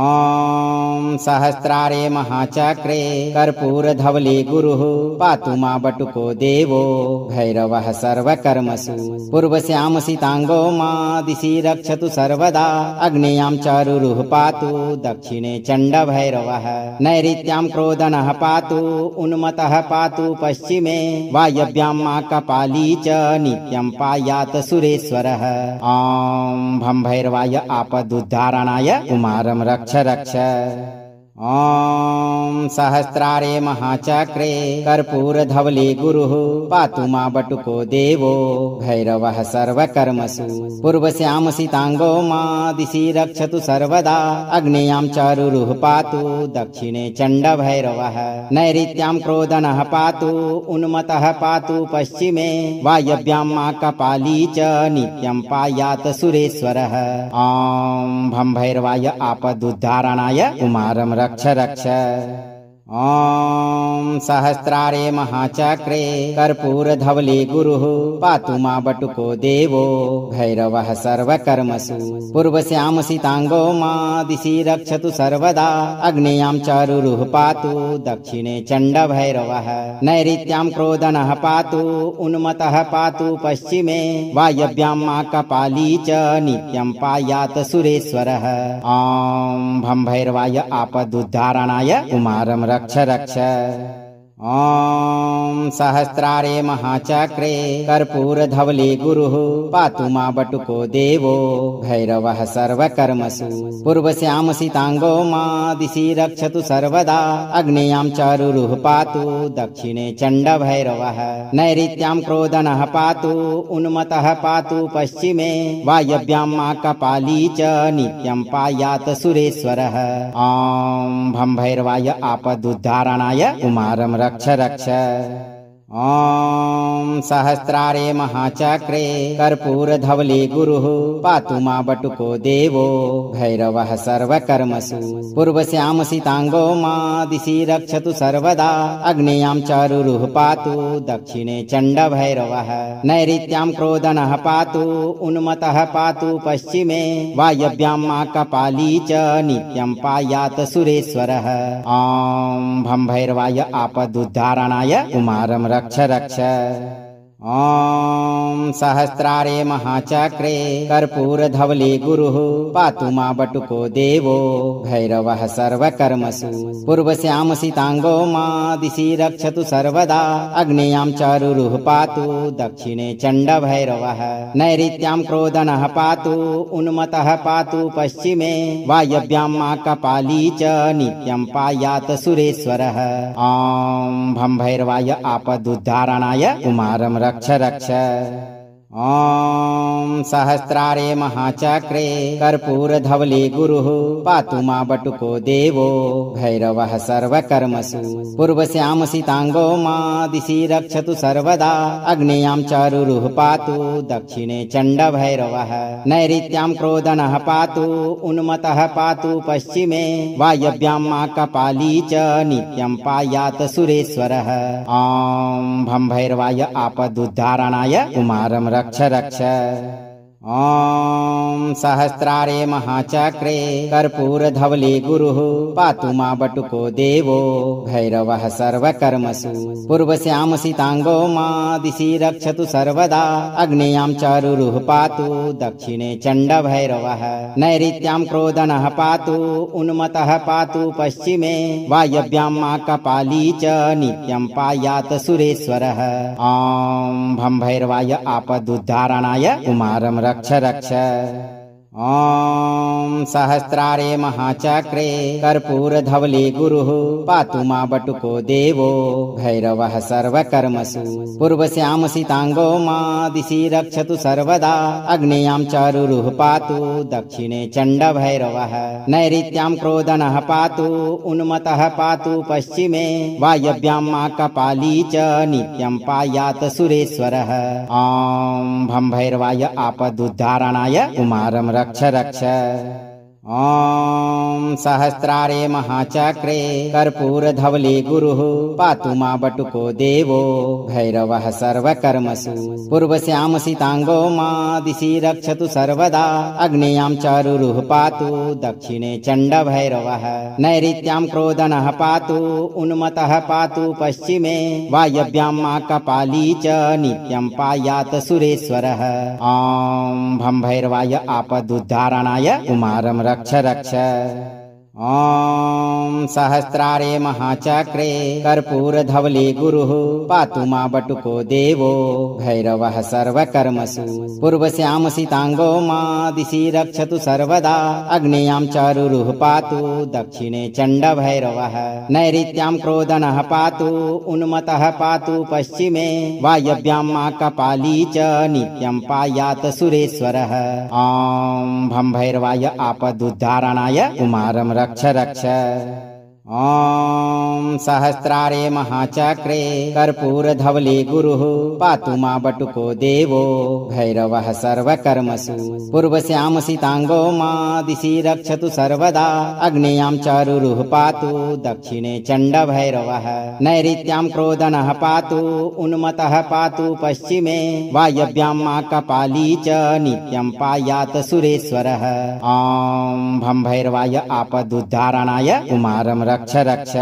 ॐ सहस्रारे महाचक्रे कर्पूरधवले गुरुः पातु मा बटुको देवो भैरवः सर्वकर्मसु पूर्वस्यामसिताङ्गो मा दिशि रक्षतु सर्वदा अग्नेयां चारुरुः पातु दक्षिणे चण्डभैरवः नैऋत्यां क्रोधनः पातु उन्मत्तः पातु पश्चिमे वायव्यां मा कपाली च नित्यं पायात् सुरेश्वरः ॐ भं भैरवाय आपदुद्धारणाय कुमारं रक्ष रक्ष ॐ सहस्रारे महाचक्रे कर्पूरधवले गुरुः पातु मा बटुको देवो भैरवः सर्वकर्मसु पूर्वस्यामसिताङ्गो मा दिशि रक्षतु सर्वदा अग्नेयां चारुरुः पातु दक्षिणे चण्डभैरवः नैऋत्यां क्रोधनः पातु उन्मत्तः पातु पश्चिमे वायव्यां मा कपाली च नित्यं पायात् सुरेश्वरः ॐ भं भैरवाय आपदुद्धारणाय कुमारं रक्ष रक्ष ॐ सहस्रारे महाचक्रे कर्पूरधवले गुरुः पातु मा बटुको देवो भैरवः सर्वकर्मसु पूर्वस्यामसिताङ्गो मा दिशि रक्षतु सर्वदा अग्नेयां चारुरुः पातु दक्षिणे चण्डभैरवः नैऋत्यां क्रोधनः पातु उन्मत्तः पातु पश्चिमे वायव्यां मा कपाली च नित्यं पायात् सुरेश्वरः ॐ भं भैरवाय आपदुद्धारणाय कुमारं रक्ष रक्ष ॐ सहस्रारे महाचक्रे कर्पूरधवले गुरुः पातु मा बटुको देवो भैरवः सर्वकर्मसु पूर्वस्यामसिताङ्गो मा दिशि रक्षतु सर्वदा अग्नेयां चारुरुः पातु दक्षिणे चण्डभैरवः नैऋत्यां क्रोधनः पातु उन्मत्तः पातु पश्चिमे वायव्यां मा कपाली च नित्यं पायात् सुरेश्वरः ॐ भं भैरवाय आपदुद्धारणाय कुमारं रक्ष रक्ष ॐ सहस्रारे महाचक्रे कर्पूरधवले गुरुः पातु मा बटुको देवो भैरवः सर्वकर्मसु पूर्वस्यामसिताङ्गो मा दिशि रक्षतु सर्वदा अग्नेयां चारुरुः पातु दक्षिणे चण्डभैरवः नैऋत्यां क्रोधनः पातु उन्मत्तः पातु पश्चिमे वायव्यां मा कपाली च नित्यं पायात् सुरेश्वरः ॐ भं भैरवाय आपदुद्धारणाय कुमारं रक्ष रक्ष ॐ सहस्रारे महाचक्रे कर्पूरधवले गुरुः पातु मा बटुको देवो भैरवः सर्वकर्मसु पूर्वस्यामसिताङ्गो मा दिशि रक्षतु सर्वदा अग्नेयां चारुरुः पातु दक्षिणे चण्डभैरवः नैऋत्यां क्रोधनः पातु उन्मत्तः पातु पश्चिमे वायव्यां मा कपाली च नित्यं पायात् सुरेश्वरः ॐ भं भैरवाय आपदुद्धारणाय कुमारं रक्ष रक्ष ॐ सहस्रारे महाचक्रे कर्पूरधवले गुरुः पातु मा बटुको देवो भैरवः सर्वकर्मसु पूर्वश्यामसिताङ्गो मा दिशि रक्षतु सर्वदा अग्नेयां चारुरुः पातु दक्षिणे चण्डभैरवः नैऋत्यां क्रोधनः पातु उन्मत्तः पातु पश्चिमे वायव्यां मा कपाली च नित्यं पायात् सुरेश्वरः ॐ भं भैरवाय आपदुद्धारणाय कुमारं रक्ष रक्ष ॐ सहस्रारे महाचक्रे कर्पूरधवले गुरुः पातु मा बटुको देवो भैरवः सर्वकर्मसु पूर्वश्यामसिताङ्गो मा दिशि रक्षतु सर्वदा अग्नेयां चारुरुः पातु दक्षिणे चण्डभैरवः नैऋत्यां क्रोधनः पातु उन्मत्तः पातु पश्चिमे वायव्यां मा कपाली च नित्यं पायात् सुरेश्वरः ॐ भं भैरवाय आपदुद्धारणाय कुमारं रक्ष रक्ष ॐ सहस्रारे महाचक्रे कर्पूरधवले गुरुः पातु मा बटुको देवो भैरवः सर्वकर्मसु पूर्वश्यामसिताङ्गो मा दिशि रक्षतु सर्वदा अग्नेयां चारुरुः पातु दक्षिणे चण्डभैरवः नैऋत्यां क्रोधनः पातु उन्मत्तः पातु पश्चिमे वायव्यां मा कपाली च नित्यं पायात् सुरेश्वरः ॐ भं भैरवाय आपदुद्धारणाय कुमारं रक्ष रक्ष ॐ सहस्रारे महाचक्रे कर्पूरधवले गुरुः पातु मा बटुको देवो भैरवः सर्वकर्मसु पूर्वश्यामसिताङ्गो मा दिशि रक्षतु सर्वदा अग्नेयां चारुरुः पातु दक्षिणे चण्डभैरवः नैऋत्यां क्रोधनः पातु उन्मत्तः पातु पश्चिमे वायव्यां मा कपाली च नित्यं पायात् सुरेश्वरः ॐ भं भैरवाय आपदुद्धारणाय कुमारं रक्ष रक्ष ॐ सहस्रारे महाचक्रे कर्पूरधवले गुरुः पातु मा बटुको देवो भैरवः सर्वकर्मसु पूर्वश्यामसिताङ्गो मा दिशि रक्षतु सर्वदा अग्नेयां चारुरुः पातु दक्षिणे चण्डभैरवः नैऋत्यां क्रोधनः पातु उन्मत्तः पातु पश्चिमे वायव्यां मा कपाली च नित्यं पायात् सुरेश्वरः ॐ भं भैरवाय आपदुद्धारणाय कुमारं रक्ष रक्ष ॐ सहस्रारे महाचक्रे कर्पूरधवले गुरुः पातु मा बटुको देवो भैरवः सर्वकर्मसु पूर्वश्यामसिताङ्गो मा दिशि रक्षतु सर्वदा अग्नेयां चारुरुः पातु दक्षिणे चण्डभैरवः नैऋत्यां क्रोधनः पातु उन्मत्तः पातु पश्चिमे वायव्यां मा कपाली च नित्यं पायात् सुरेश्वरः ॐ भं भैरवाय आपदुद्धारणाय कुमारं रक्ष रक्ष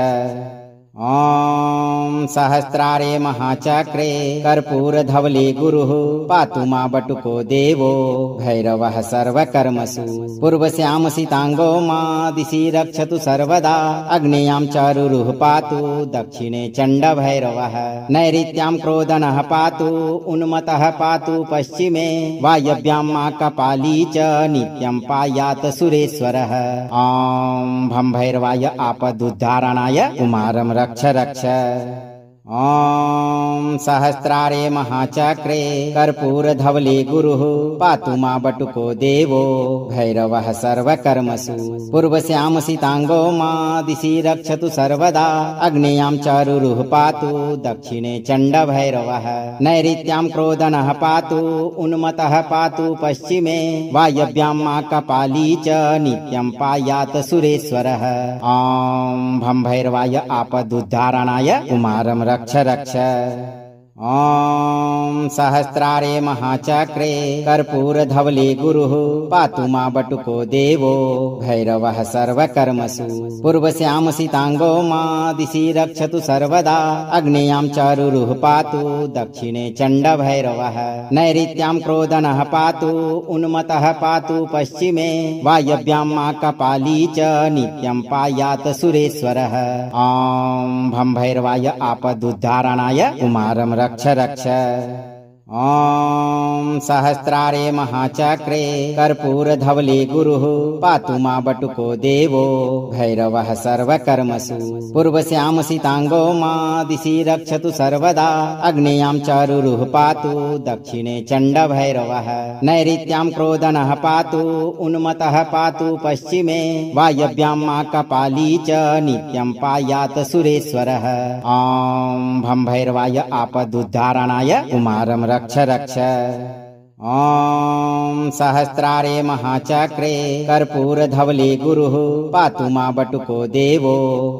ॐ सहस्रारे महाचक्रे कर्पूरधवले गुरुः पातु मा बटुको देवो भैरवः सर्वकर्मसु पूर्वश्यामसिताङ्गो मा दिशि रक्षतु सर्वदा अग्नेयां चारुरुः पातु दक्षिणे चण्डभैरवः नैऋत्यां क्रोधनः पातु उन्मत्तः पातु पश्चिमे वायव्यां मा कपाली च नित्यं पायात् सुरेश्वरः ॐ भं भैरवाय आपदुद्धारणाय कुमारं रक्ष रक्ष ॐ सहस्रारे महाचक्रे कर्पूरधवले गुरुः पातु मा बटुको देवो भैरवः सर्वकर्मसु पूर्वश्यामसिताङ्गो मा दिशि रक्षतु सर्वदा अग्नेयां चारुरुः पातु दक्षिणे चण्डभैरवः नैऋत्यां क्रोधनः पातु उन्मत्तः पातु पश्चिमे वायव्यां मा कपाली च नित्यं पायात् सुरेश्वरः ॐ भं भैरवाय आपदुद्धारणाय कुमारं रक्ष रक्ष ॐ सहस्रारे महाचक्रे कर्पूरधवले गुरुः पातु मा बटुको देवो भैरवः सर्वकर्मसु पूर्वश्यामसिताङ्गो मा दिशि रक्षतु सर्वदा अग्नेयां चारुरुः पातु दक्षिणे चण्डभैरवः नैऋत्यां क्रोधनः पातु उन्मत्तः पातु पश्चिमे वायव्यां मा कपाली च नित्यं पायात् सुरेश्वरः ॐ भं भैरवाय आपदुद्धारणाय कुमारं रक्ष रक्ष ॐ सहस्रारे महाचक्रे कर्पूरधवले गुरुः पातु मा बटुको देवो भैरवः सर्वकर्मसु पूर्वश्यामसिताङ्गो मा दिशि रक्षतु सर्वदा अग्नेयां चारुरुः पातु दक्षिणे चण्डभैरवः नैऋत्यां क्रोधनः पातु उन्मत्तः पातु पश्चिमे वायव्यां मा कपाली च नित्यं पायात् सुरेश्वरः ॐ भं भैरवाय आपदुद्धारणाय कुमारं रक्ष रक्ष ॐ सहस्रारे महाचक्रे कर्पूरधवले गुरुः पातु मा बटुको देवो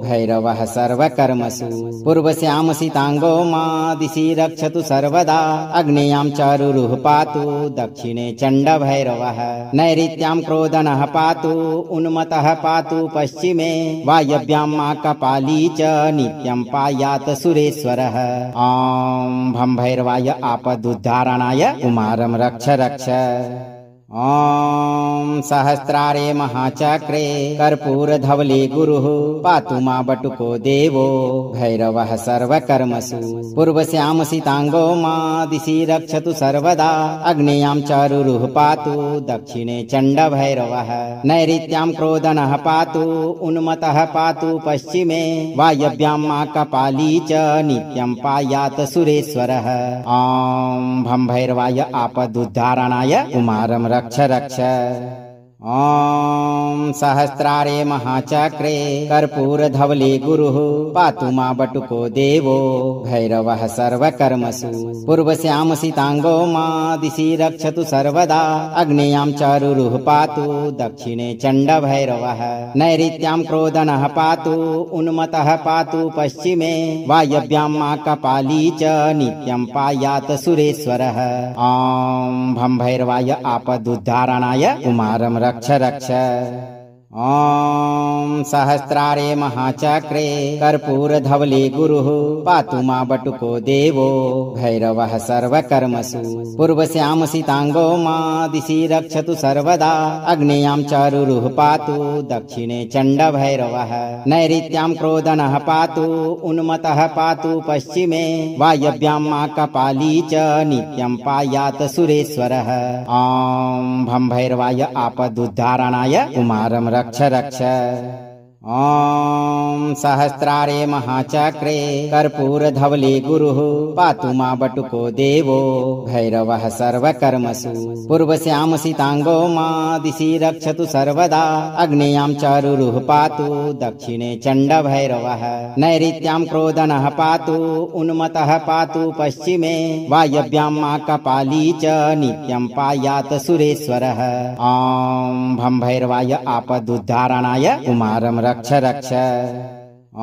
भैरवः सर्वकर्मसु पूर्वश्यामसिताङ्गो मा दिशि रक्षतु सर्वदा अग्नेयां चारुरुः पातु दक्षिणे चण्डभैरवः नैऋत्यां क्रोधनः पातु उन्मत्तः पातु पश्चिमे वायव्यां मा कपाली च नित्यं पायात् सुरेश्वरः ॐ भं भैरवाय आपदुद्धारणाय कुमारं रक्ष रक्ष ॐ सहस्रारे महाचक्रे कर्पूरधवले गुरुः पातु मा बटुको देवो भैरवः सर्वकर्मसु पूर्वश्यामसिताङ्गो मा दिशि रक्षतु सर्वदा अग्नेयां चारुरुः पातु दक्षिणे चण्डभैरवः नैऋत्यां क्रोधनः पातु उन्मत्तः पातु पश्चिमे वायव्यां मा कपाली च नित्यं पायात् सुरेश्वरः ॐ भं भैरवाय आपदुद्धारणाय कुमारं रक्ष रक्ष ॐ सहस्रारे महाचक्रे कर्पूरधवले गुरुः पातु मा बटुको देवो भैरवः सर्वकर्मसु पूर्वश्यामसिताङ्गो मा दिशि रक्षतु सर्वदा अग्नेयां चारुरुः पातु दक्षिणे चण्डभैरवः नैऋत्यां क्रोधनः पातु उन्मत्तः पातु पश्चिमे वायव्यां मा कपाली च नित्यं पायात् सुरेश्वरः ॐ भं भैरवाय आपदुद्धारणाय कुमारं रक्ष रक्ष ॐ सहस्रारे महाचक्रे कर्पूरधवले गुरुः पातु मा बटुको देवो भैरवः सर्वकर्मसु पूर्वश्यामसिताङ्गो मा दिशि रक्षतु सर्वदा अग्नेयां चारुरुः पातु दक्षिणे चण्डभैरवः नैऋत्यां क्रोधनः पातु उन्मत्तः पातु पश्चिमे वायव्यां मा कपाली च नित्यं पायात् सुरेश्वरः ॐ भं भैरवाय आपदुद्धारणाय कुमारं रक्ष रक्ष ॐ सहस्रारे महाचक्रे कर्पूरधवले गुरुः पातु मा बटुको देवो भैरवः सर्वकर्मसु पूर्वश्यामसिताङ्गो मा दिशि रक्षतु सर्वदा अग्नेयां चारुरुः पातु दक्षिणे चण्डभैरवः नैऋत्यां क्रोधनः पातु उन्मत्तः पातु पश्चिमे वायव्यां मा कपाली च नित्यं पायात् सुरेश्वरः ॐ भं भैरवाय आपदुद्धारणाय कुमारं रक्ष रक्ष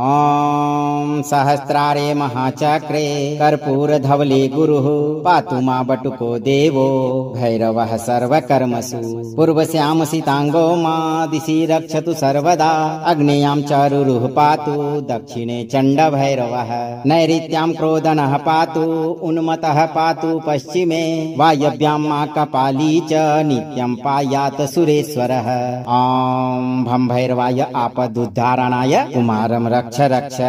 ॐ सहस्रारे महाचक्रे कर्पूरधवले गुरुः पातु मा बटुको देवो भैरवः सर्वकर्मसु पूर्वश्यामसिताङ्गो मा दिशि रक्षतु सर्वदा अग्नेयां चारुरुः पातु दक्षिणे चण्डभैरवः नैऋत्यां क्रोधनः पातु उन्मत्तः पातु पश्चिमे वायव्यां मा कपाली च नित्यं पायात् सुरेश्वरः ॐ भं भैरवाय आपदुद्धारणाय कुमारं रक्ष रक्ष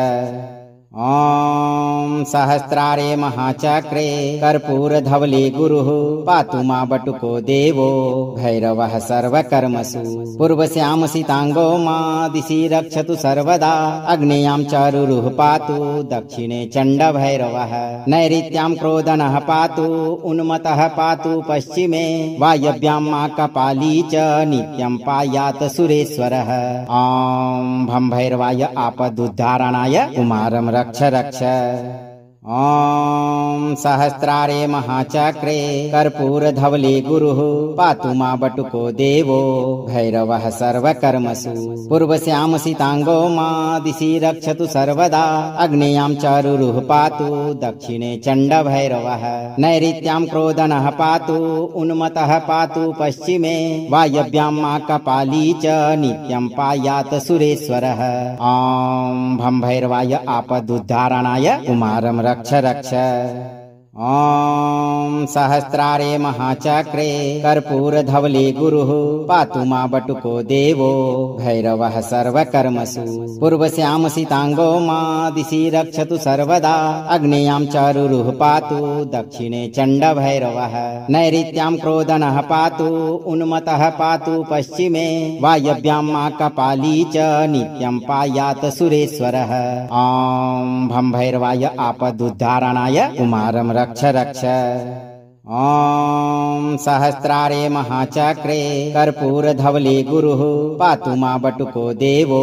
ॐ सहस्रारे महाचक्रे कर्पूरधवले गुरुः पातु मा बटुको देवो भैरवः सर्वकर्मसु पूर्वश्यामसिताङ्गो मा दिशि रक्षतु सर्वदा अग्नेयां चारुरुः पातु दक्षिणे चण्डभैरवः नैऋत्यां क्रोधनः पातु उन्मत्तः पातु पश्चिमे वायव्यां मा कपाली च नित्यं पायात् सुरेश्वरः ॐ भं भैरवाय आपदुद्धारणाय कुमारं रक्ष रक्ष ॐ सहस्रारे महाचक्रे कर्पूरधवले गुरुः पातु मा बटुको देवो भैरवः सर्वकर्मसु पूर्वश्यामसिताङ्गो मा दिशि रक्षतु सर्वदा अग्नेयां चारुरुः पातु दक्षिणे चण्डभैरवः नैऋत्यां क्रोधनः पातु उन्मत्तः पातु पश्चिमे वायव्यां मा कपाली च नित्यं पायात् सुरेश्वरः ॐ भं भैरवाय आपदुद्धारणाय कुमारं रक्ष रक्ष ॐ सहस्रारे महाचक्रे कर्पूरधवले गुरुः पातु मा बटुको देवो भैरवः सर्वकर्मसु पूर्वश्यामसिताङ्गो मा दिशि रक्षतु सर्वदा अग्नेयां चारुरुः पातु दक्षिणे चण्डभैरवः नैऋत्यां क्रोधनः पातु उन्मत्तः पातु पश्चिमे वायव्यां मा कपाली च नित्यं पायात् सुरेश्वरः ॐ भं भैरवाय आपदुद्धारणाय कुमारं रक्ष रक्ष ॐ सहस्रारे महाचक्रे कर्पूरधवले गुरुः पातु मा बटुको देवो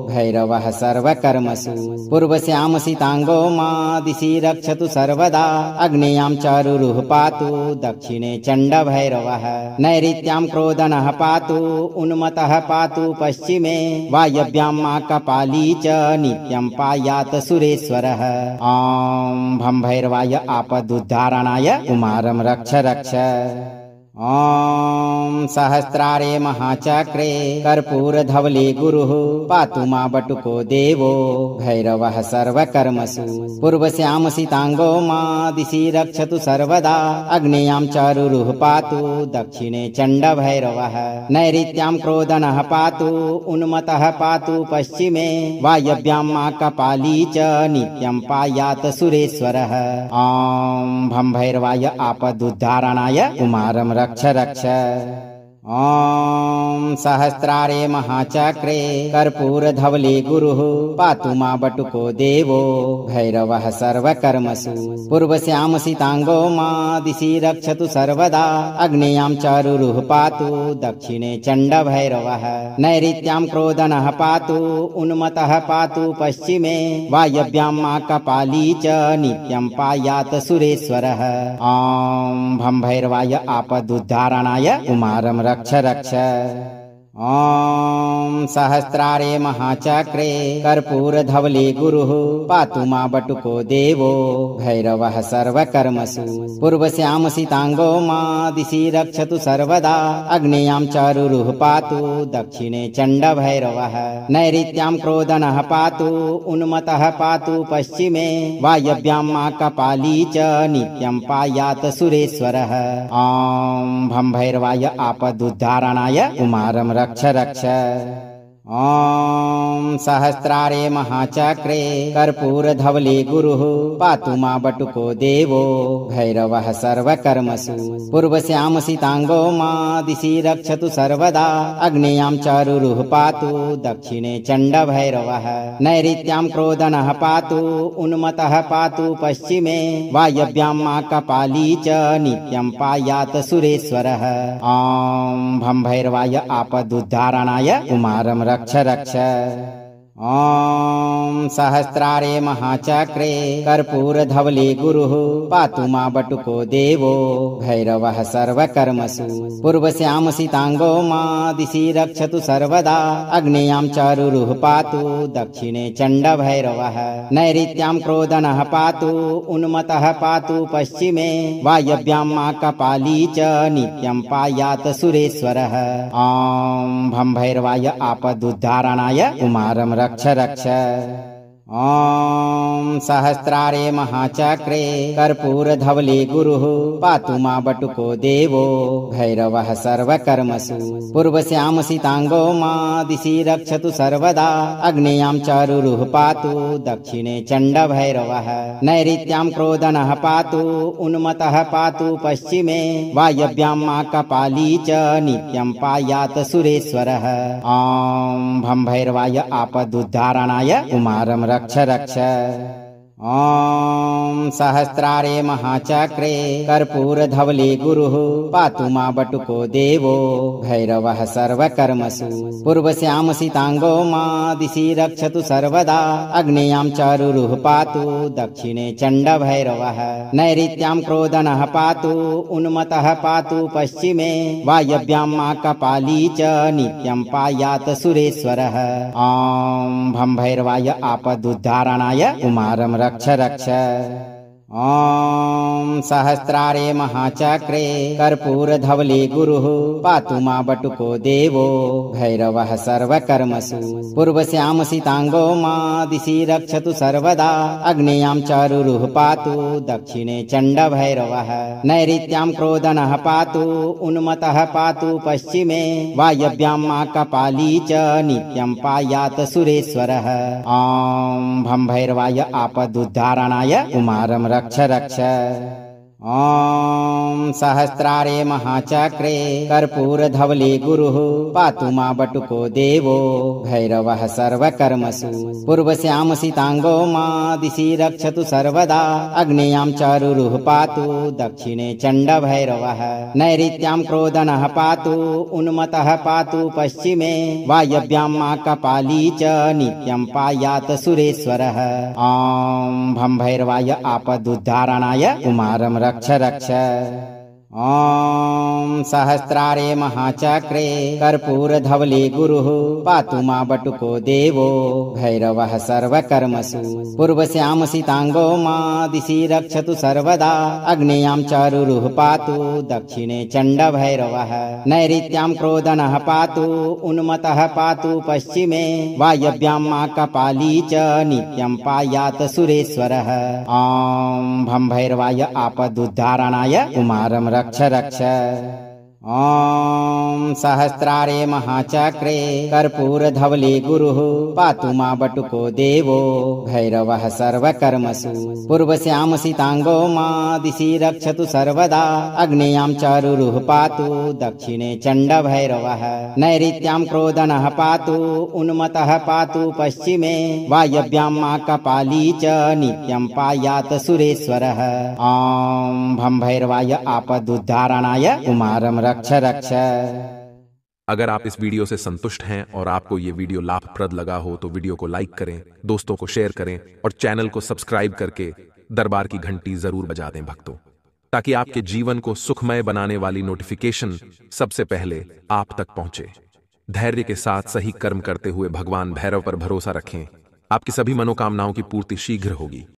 भैरवः सर्वकर्मसु पूर्वश्यामसिताङ्गो मा दिशि रक्षतु सर्वदा अग्नेयां चारुरुः पातु दक्षिणे चण्डभैरवः नैऋत्यां क्रोधनः पातु उन्मत्तः पातु पश्चिमे वायव्यां मा कपाली च नित्यं पायात् सुरेश्वरः ॐ भं भैरवाय आपदुद्धारणाय कुमारं रक्ष रक्ष ॐ सहस्रारे महाचक्रे कर्पूरधवले गुरुः पातु मा बटुको देवो भैरवः सर्वकर्मसु पूर्वश्यामसिताङ्गो मा दिशि रक्षतु सर्वदा अग्नेयां चारुरुः पातु दक्षिणे चण्डभैरवः नैऋत्यां क्रोधनः पातु उन्मत्तः पातु पश्चिमे वायव्यां मा कपाली च नित्यं पायात् सुरेश्वरः ॐ भं भैरवाय आपदुद्धारणाय कुमारं रक्ष रक्ष ॐ सहस्रारे महाचक्रे कर्पूरधवले गुरुः पातु मा बटुको देवो भैरवः सर्वकर्मसु पूर्वश्यामसिताङ्गो मा दिशि रक्षतु सर्वदा अग्नेयां चारुरुः पातु दक्षिणे चण्डभैरवः नैऋत्यां क्रोधनः पातु उन्मत्तः पातु पश्चिमे वायव्यां मा कपाली च नित्यं पायात् सुरेश्वरः ॐ भं भैरवाय आपदुद्धारणाय कुमारं रक्ष रक्ष ॐ सहस्रारे महाचक्रे कर्पूरधवले गुरुः पातु मा बटुको देवो भैरवः सर्वकर्मसु पूर्वश्यामसिताङ्गो मा दिशि रक्षतु सर्वदा अग्नेयां चारुरुः पातु दक्षिणे चण्डभैरवः नैऋत्यां क्रोधनः पातु उन्मत्तः पातु पश्चिमे वायव्यां मा कपाली च नित्यं पायात् सुरेश्वरः ॐ भं भैरवाय आपदुद्धारणाय कुमारं रक्ष रक्ष ॐ सहस्रारे महाचक्रे कर्पूरधवले गुरुः पातु मा बटुको देवो भैरवः सर्वकर्मसु पूर्वश्यामसिताङ्गो मा दिशि रक्षतु सर्वदा अग्नेयां चारुरुः पातु दक्षिणे चण्डभैरवः नैऋत्यां क्रोधनः पातु उन्मत्तः पातु पश्चिमे वायव्यां मा कपाली च नित्यं पायात् सुरेश्वरः ॐ भं भैरवाय आपदुद्धारणाय कुमारं रक्ष रक्ष ॐ सहस्रारे महाचक्रे कर्पूरधवले गुरुः पातु मा बटुको देवो भैरवः सर्वकर्मसु पूर्वश्यामसिताङ्गो मा दिशि रक्षतु सर्वदा अग्नेयां चारुरुः पातु दक्षिणे चण्डभैरवः नैऋत्यां क्रोधनः पातु उन्मत्तः पातु पश्चिमे वायव्यां मा कपाली च नित्यं पायात् सुरेश्वरः ॐ भं भैरवाय आपदुद्धारणाय कुमारं रक्ष रक्ष ॐ सहस्रारे महाचक्रे कर्पूरधवले गुरुः पातु मा बटुको देवो भैरवः सर्वकर्मसु पूर्वश्यामसिताङ्गो मा दिशि रक्षतु सर्वदा अग्नेयां चारुरुः पातु दक्षिणे चण्डभैरवः नैऋत्यां क्रोधनः पातु उन्मत्तः पातु पश्चिमे वायव्यां मा कपाली च नित्यं पायात् सुरेश्वरः ॐ भं भैरवाय आपदुद्धारणाय कुमारं रक्ष रक्ष ॐ सहस्रारे महाचक्रे कर्पूरधवले गुरुः पातु मा बटुको देवो भैरवः सर्वकर्मसु पूर्वश्यामसिताङ्गो मा दिशि रक्षतु सर्वदा अग्नेयां चारुरुः पातु दक्षिणे चण्डभैरवः नैऋत्यां क्रोधनः पातु उन्मत्तः पातु पश्चिमे वायव्यां मा कपाली च नित्यं पायात् सुरेश्वरः ॐ भं भैरवाय आपदुद्धारणाय कुमारं रक्ष रक्ष ॐ सहस्रारे महाचक्रे कर्पूरधवले गुरुः पातु मा बटुको देवो भैरवः सर्वकर्मसु पूर्वश्यामसिताङ्गो मा दिशि रक्षतु सर्वदा अग्नेयां चारुरुः पातु दक्षिणे चण्डभैरवः नैऋत्यां क्रोधनः पातु उन्मत्तः पातु पश्चिमे वायव्यां मा कपाली च नित्यं पायात् सुरेश्वरः ॐ भं भैरवाय आपदुद्धारणाय कुमारं रक्ष रक्ष ॐ सहस्रारे महाचक्रे कर्पूरधवले गुरुः पातु मा बटुको देवो भैरवः सर्वकर्मसु पूर्वश्यामसिताङ्गो मा दिशि रक्षतु सर्वदा अग्नेयां चारुरुः पातु दक्षिणे चण्डभैरवः नैऋत्यां क्रोधनः पातु उन्मत्तः पातु पश्चिमे वायव्यां मा कपाली च नित्यं पायात् सुरेश्वरः ॐ भं भैरवाय आपदुद्धारणाय कुमारं रक्ष रक्ष ॐ सहस्रारे महाचक्रे कर्पूरधवले गुरुः पातु मा बटुको देवो भैरवः सर्वकर्मसु पूर्वश्यामसिताङ्गो मा दिशि रक्षतु सर्वदा अग्नेयां चारुरुः पातु दक्षिणे चण्डभैरवः नैऋत्यां क्रोधनः पातु उन्मत्तः पातु पश्चिमे वायव्यां मा कपाली च नित्यं पायात् सुरेश्वरः ॐ भं भैरवाय आपदुद्धारणाय कुमारं रक्ष रक्ष ॐ सहस्रारे महाचक्रे कर्पूरधवले गुरुः पातु मा बटुको देवो भैरवः सर्वकर्मसु पूर्वश्यामसिताङ्गो मा दिशि रक्षतु सर्वदा अग्नेयां चारुरुः पातु दक्षिणे चण्डभैरवः नैऋत्यां क्रोधनः पातु उन्मत्तः पातु पश्चिमे वायव्यां मा कपाली च नित्यं पायात् सुरेश्वरः ॐ भं भैरवाय आपदुद्धारणाय कुमारं रक्ष रक्ष अगर आप इस वीडियो से संतुष्ट हैं और आपको ये वीडियो लाभप्रद लगा हो तो वीडियो को लाइक करें, दोस्तों को शेयर करें और चैनल को सब्सक्राइब करके दरबार की घंटी जरूर बजा दें भक्तों, ताकि आपके जीवन को सुखमय बनाने वाली नोटिफिकेशन सबसे पहले आप तक पहुंचे। धैर्य के साथ सही कर्म करते हुए भगवान भैरव पर भरोसा रखें, आपकी सभी मनोकामनाओं की पूर्ति शीघ्र होगी।